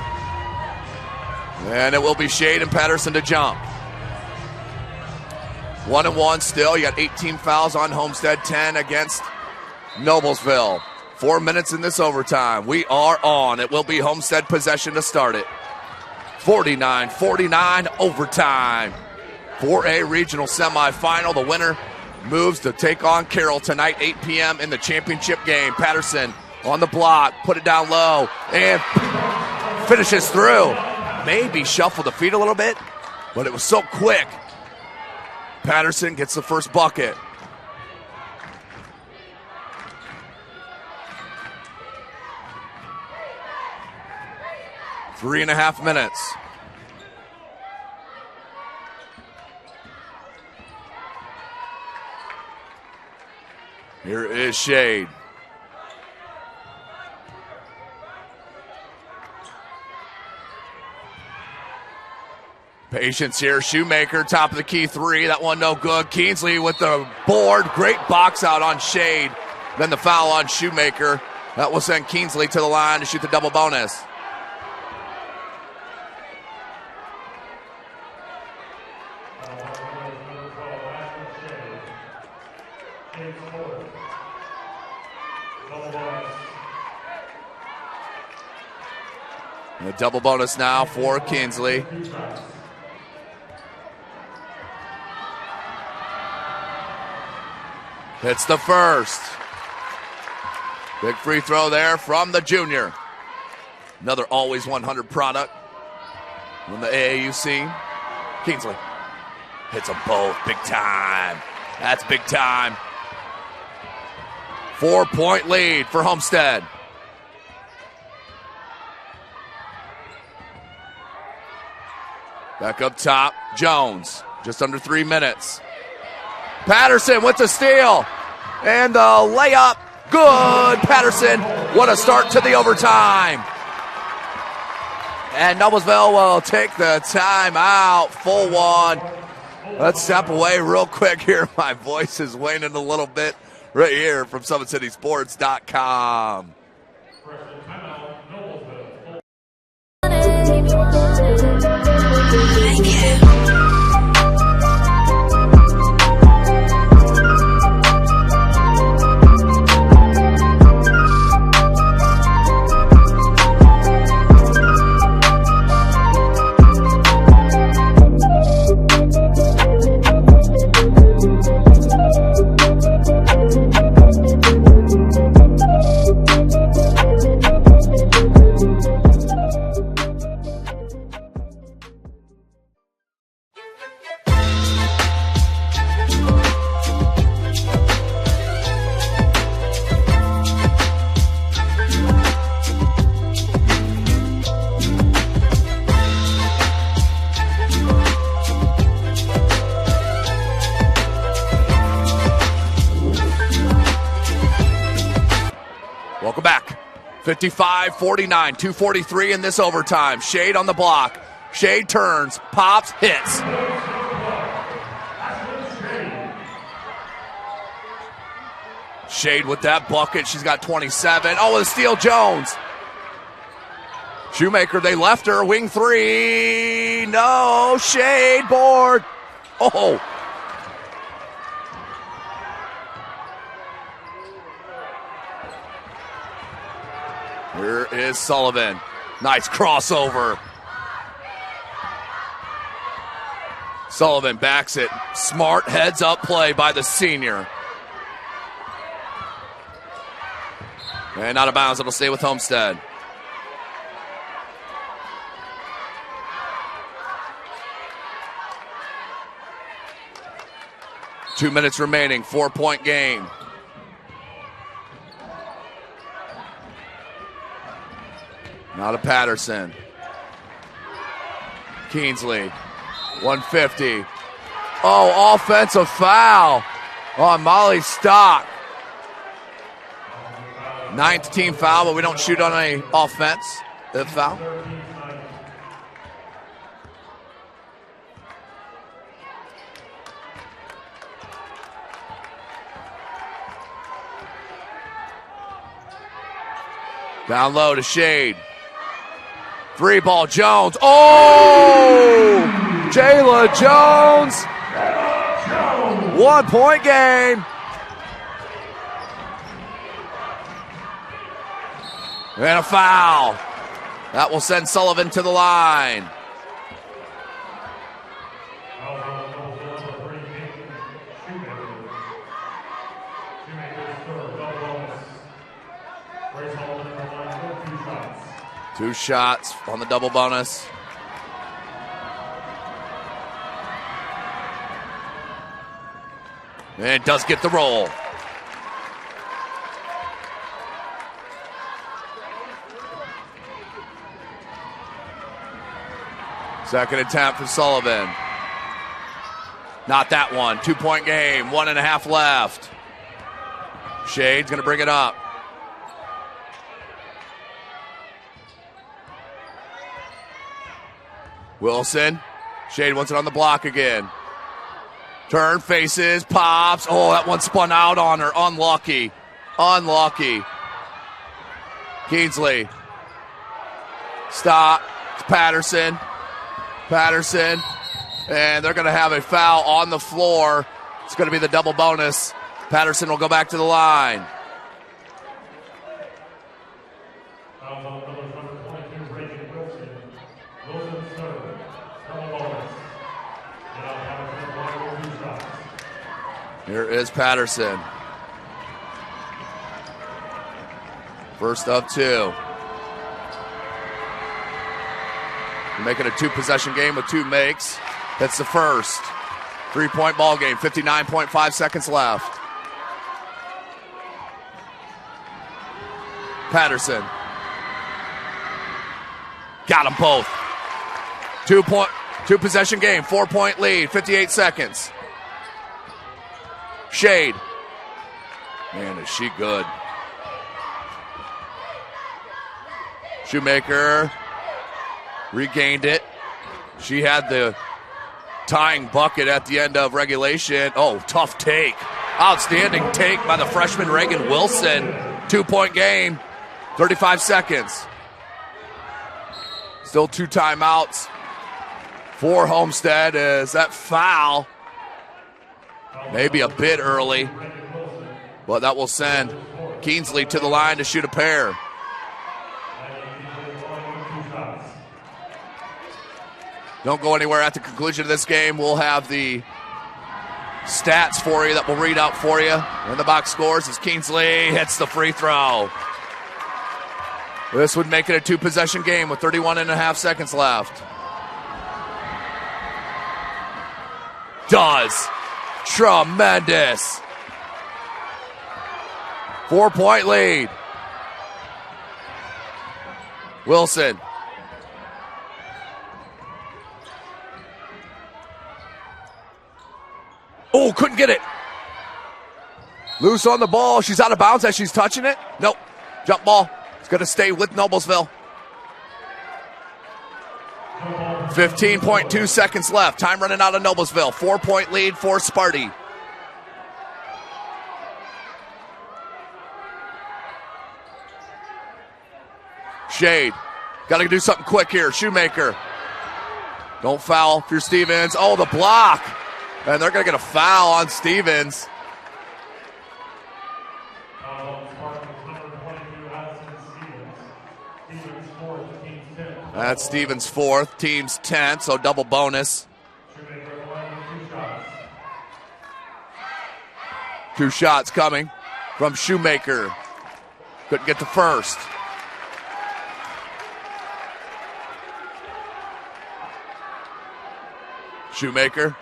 And it will be Shade and Patterson to jump. 1-1 still. You got 18 fouls on Homestead, 10 against Noblesville. 4 minutes in this overtime. We are on. It will be Homestead possession to start it. 49-49 overtime. 4A regional semifinal. The winner moves to take on Carroll tonight, 8 p.m. in the championship game. Patterson on the block, put it down low, and finishes through. Maybe shuffled the feet a little bit, but it was so quick. Patterson gets the first bucket. Three and a half minutes. Here is Shade. Patience here. Shoemaker, top of the key 3. That one no good. Keensley with the board. Great box out on Shade. Then the foul on Shoemaker. That will send Keensley to the line to shoot the double bonus. And a double bonus now for Keensley. Hits the first. Big free throw there from the junior. Another Always 100 product on the AAU scene. Keensley hits them both. Big time. That's big time. 4-point lead for Homestead. Back up top, Jones. Just under 3 minutes. Patterson with the steal. And the layup. Good. Patterson. What a start to the overtime. And Noblesville will take the timeout. Full one. Let's step away real quick here. My voice is waning a little bit right here from SummitCitySports.com. Welcome back. 55-49, 2:43 in this overtime. Shade on the block. Shade turns, pops, hits. Shade with that bucket. She's got 27. Oh, with a steal, Jones. Shoemaker, they left her. Wing three. No. Shade board. Oh. Here is Sullivan. Nice crossover. Sullivan backs it. Smart heads up play by the senior. And out of bounds. It'll stay with Homestead. Two minutes remaining. 4-point game. Now to Patterson. Keensley. 150. Oh, offensive foul on Molly Stock. 9th team foul, but we don't shoot on any offense. The foul. Down low to Shade. 3-ball Jones. Oh! Jayla Jones. 1-point game. And a foul. That will send Sullivan to the line. Two shots on the double bonus. And it does get the roll. Second attempt for Sullivan. Not that one. 2-point game. 1.5 left. Shade's going to bring it up. Wilson. Shade wants it on the block again. Turn, faces, pops. Oh, that one spun out on her. Unlucky. Unlucky. Keensley. Stop. It's Patterson. Patterson. And they're going to have a foul on the floor. It's going to be the double bonus. Patterson will go back to the line. Here is Patterson. First of two. We're making a 2-possession game with 2 makes. That's the first. 3-point ball game. 59.5 seconds left. Patterson. Got them both. 2-possession game. 4-point lead. 58 seconds. Shade. Man, is she good. Shoemaker regained it. She had the tying bucket at the end of regulation. Oh, tough take. Outstanding take by the freshman Reagan Wilson. 2-point game. 35 seconds. Still 2 timeouts for Homestead as that foul maybe a bit early, but that will send Keensley to the line to shoot a pair. Don't go anywhere. At the conclusion of this game, we'll have the stats for you that we'll read out for you. In the box scores as Keensley hits the free throw. This would make it a 2-possession game with 31.5 seconds left. Does. Tremendous. 4-point lead. Wilson. Oh, couldn't get it. Loose on the ball. She's out of bounds as she's touching it. Nope. Jump ball. It's going to stay with Noblesville. 15.2 seconds left. Time running out of Noblesville. 4-point lead for Sparty. Shade. Got to do something quick here. Shoemaker. Don't foul if you're Stevens. Oh, the block. And they're going to get a foul on Stevens. That's Stevens' fourth, team's 10th, so double bonus. 2 shots coming from Shoemaker. Couldn't get the first. Shoemaker.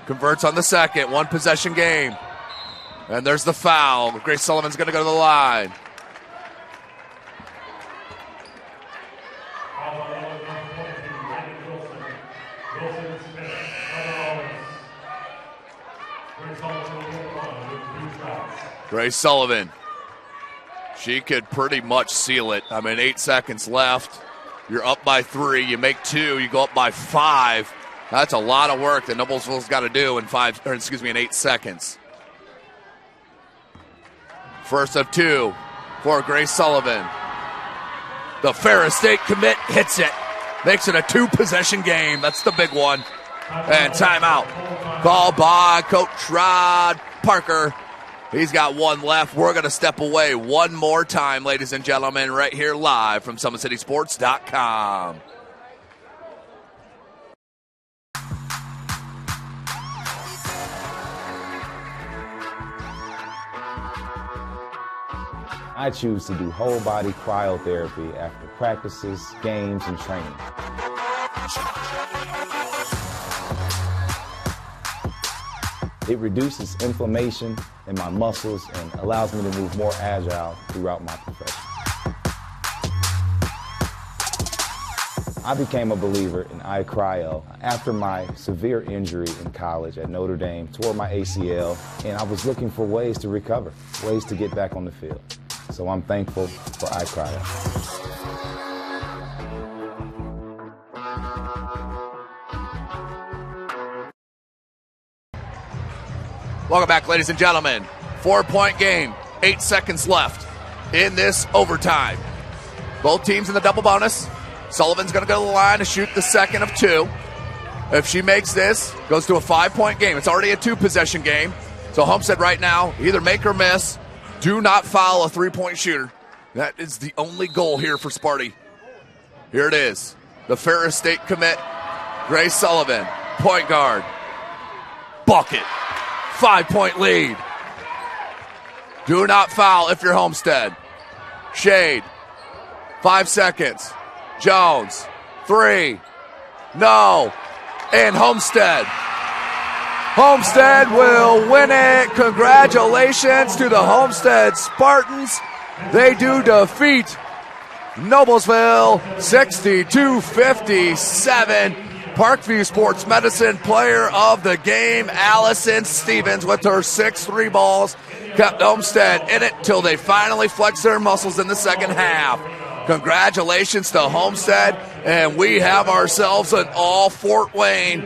Converts on the second, 1 possession game. And there's the foul. Grace Sullivan's going to go to the line. Grace Sullivan. She could pretty much seal it. 8 seconds left. You're up by 3. You make 2. You go up by 5. That's a lot of work that Noblesville's got to do in 8 seconds. First of 2 for Grace Sullivan. The Ferris State commit hits it. Makes it a 2-possession game. That's the big one. And timeout. Called by Coach Rod Parker. He's got 1 left. We're going to step away one more time, ladies and gentlemen, right here live from SummitCitySports.com. I choose to do whole body cryotherapy after practices, games, and training. It reduces inflammation in my muscles and allows me to move more agile throughout my profession. I became a believer in iCryo after my severe injury in college at Notre Dame, tore my ACL, and I was looking for ways to recover, ways to get back on the field. So I'm thankful for iCryo. Welcome back, ladies and gentlemen. 4-point game, 8 seconds left in this overtime. Both teams in the double bonus. Sullivan's going to go to the line to shoot the second of 2. If she makes this, goes to a 5-point game. It's already a 2-possession game. So Homestead right now, either make or miss. Do not foul a 3-point shooter. That is the only goal here for Sparty. Here it is. The Ferris State commit, Grace Sullivan, point guard. Bucket. 5-point lead. Do not foul if you're Homestead. Shade. 5 seconds. Jones. 3. No. And Homestead. Homestead will win it. Congratulations to the Homestead Spartans. They do defeat Noblesville 62-57. Parkview Sports Medicine player of the game, Allison Stevens, with her 6 3 balls, kept Homestead in it till they finally flexed their muscles in the second half. Congratulations to Homestead, and we have ourselves an all-Fort Wayne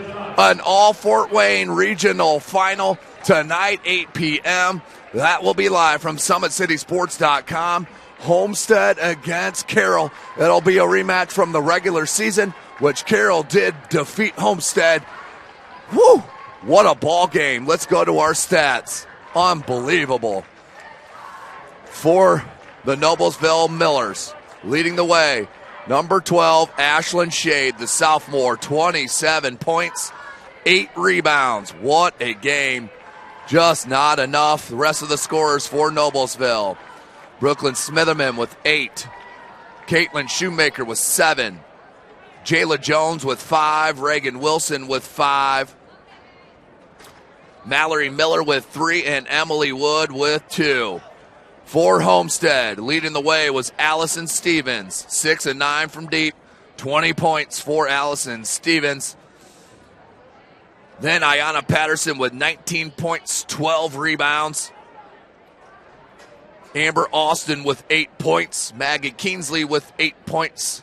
regional final tonight, 8 p.m. That will be live from SummitCitySports.com. Homestead against Carroll. It'll be a rematch from the regular season, which Carroll did defeat Homestead. Woo! What a ball game. Let's go to our stats. Unbelievable. For the Noblesville Millers, leading the way, number 12, Ashlyn Shade, the sophomore, 27 points, 8 rebounds. What a game. Just not enough. The rest of the scorers for Noblesville. Brooklyn Smitherman with 8. Caitlin Shoemaker with 7. Jayla Jones with 5. Reagan Wilson with 5. Mallory Miller with 3. And Emily Wood with 2. For Homestead, leading the way was Allison Stevens. 6 and 9 from deep. 20 points for Allison Stevens. Then Ayanna Patterson with 19 points, 12 rebounds. Amber Austin with 8 points. Maggie Kingsley with 8 points.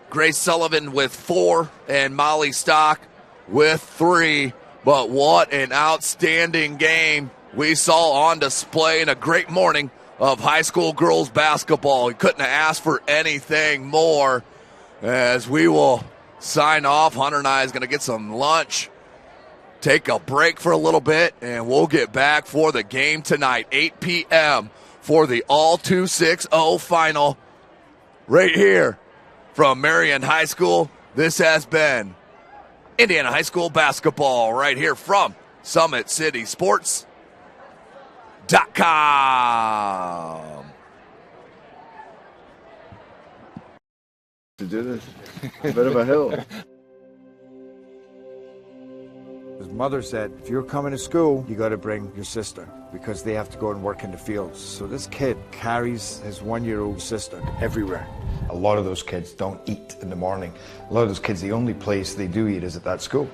Grace Sullivan with 4. And Molly Stock with 3 But what an outstanding game we saw on display in a great morning of high school girls basketball. We couldn't have asked for anything more. As we will sign off, Hunter and I is going to get some lunch, take a break for a little bit, and we'll get back for the game tonight, 8 p.m. for the All 260 final right here from Marion High School. This has been Indiana High School basketball right here from SummitCitySports.com. To do this, a bit of a hill. His mother said, if you're coming to school, you got to bring your sister because they have to go and work in the fields. So this kid carries his 1-year-old sister everywhere. A lot of those kids don't eat in the morning. A lot of those kids, the only place they do eat is at that school.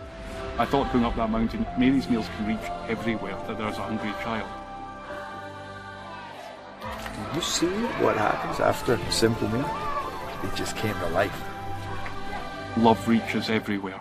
I thought going up that mountain, Mary's meals can reach everywhere that there's a hungry child. You see what happens after a simple meal? It just came to life. Love reaches everywhere.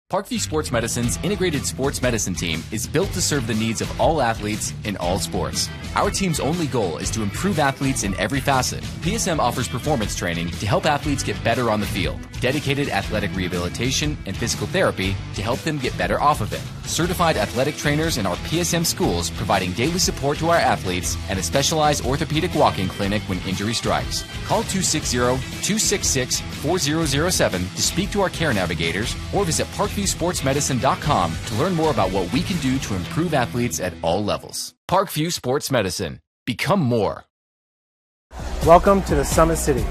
Parkview Sports Medicine's integrated sports medicine team is built to serve the needs of all athletes in all sports. Our team's only goal is to improve athletes in every facet. PSM offers performance training to help athletes get better on the field, dedicated athletic rehabilitation and physical therapy to help them get better off of it, certified athletic trainers in our PSM schools providing daily support to our athletes, and a specialized orthopedic walk-in clinic when injury strikes. Call 260-266-4007 to speak to our care navigators or visit ParkviewSportsMedicine.com to learn more about what we can do to improve athletes at all levels. Parkview Sports Medicine. Become more. Welcome to the Summit City,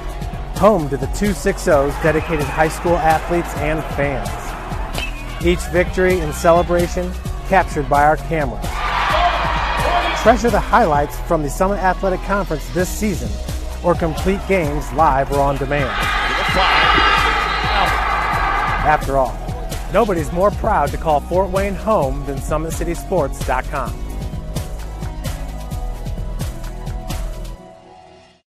home to the 260's dedicated high school athletes and fans. Each victory and celebration captured by our cameras. Treasure the highlights from the Summit Athletic Conference this season or complete games live or on demand. After all, nobody's more proud to call Fort Wayne home than SummitCitySports.com.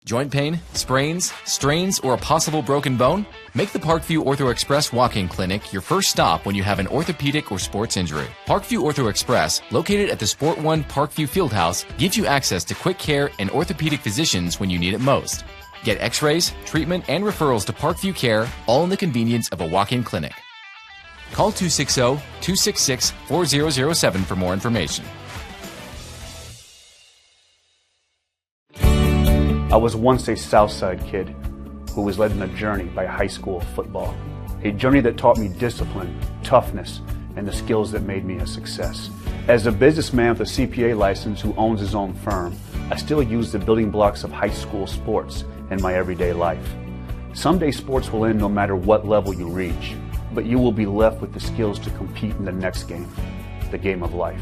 Joint pain, sprains, strains, or a possible broken bone? Make the Parkview Ortho Express walk-in clinic your first stop when you have an orthopedic or sports injury. Parkview Ortho Express, located at the Sport One Parkview Fieldhouse, gives you access to quick care and orthopedic physicians when you need it most. Get x-rays, treatment, and referrals to Parkview Care, all in the convenience of a walk-in clinic. Call 260-266-4007 for more information. I was once a Southside kid who was led on a journey by high school football. A journey that taught me discipline, toughness, and the skills that made me a success. As a businessman with a CPA license who owns his own firm, I still use the building blocks of high school sports in my everyday life. Someday sports will end no matter what level you reach, but you will be left with the skills to compete in the next game, the game of life.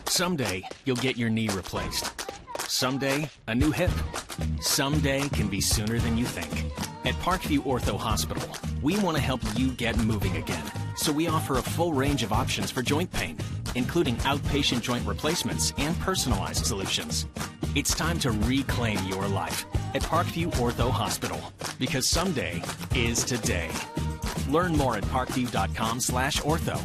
Someday, you'll get your knee replaced. Someday, a new hip. Someday can be sooner than you think. At Parkview Ortho Hospital, we want to help you get moving again. So we offer a full range of options for joint pain, including outpatient joint replacements and personalized solutions. It's time to reclaim your life at Parkview Ortho Hospital, because someday is today. Learn more at parkview.com/ortho.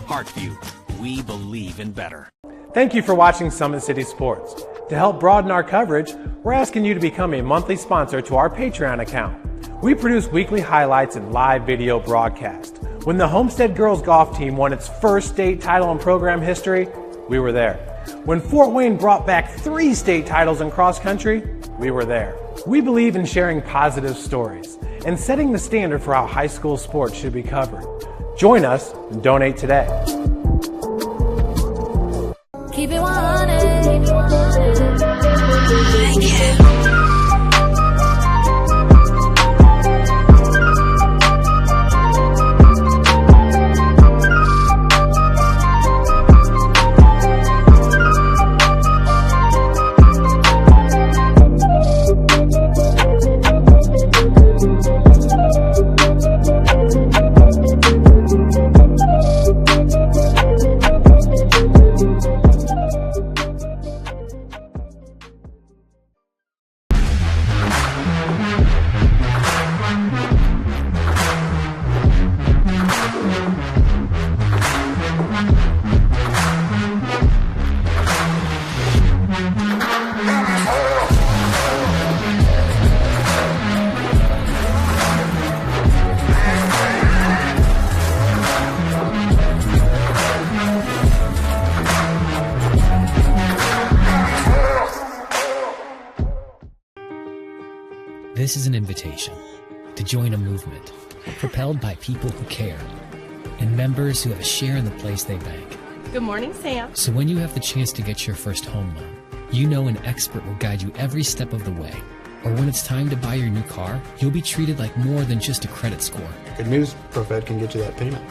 Parkview, we believe in better. Thank you for watching Summit City Sports. To help broaden our coverage, we're asking you to become a monthly sponsor to our Patreon account. We produce weekly highlights and live video broadcasts. When the Homestead girls golf team won its first state title in program history, we were there. When Fort Wayne brought back 3 state titles in cross country, we were there. We believe in sharing positive stories and setting the standard for how high school sports should be covered. Join us and donate today. Keep it 100. Thank you. This is an invitation to join a movement propelled by people who care and members who have a share in the place they bank. Good morning, Sam. So when you have the chance to get your first home loan, you know an expert will guide you every step of the way. Or when it's time to buy your new car, you'll be treated like more than just a credit score. Good news, ProFed can get you that payment.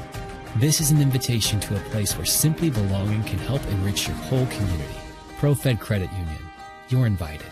This is an invitation to a place where simply belonging can help enrich your whole community. ProFed Credit Union. You're invited.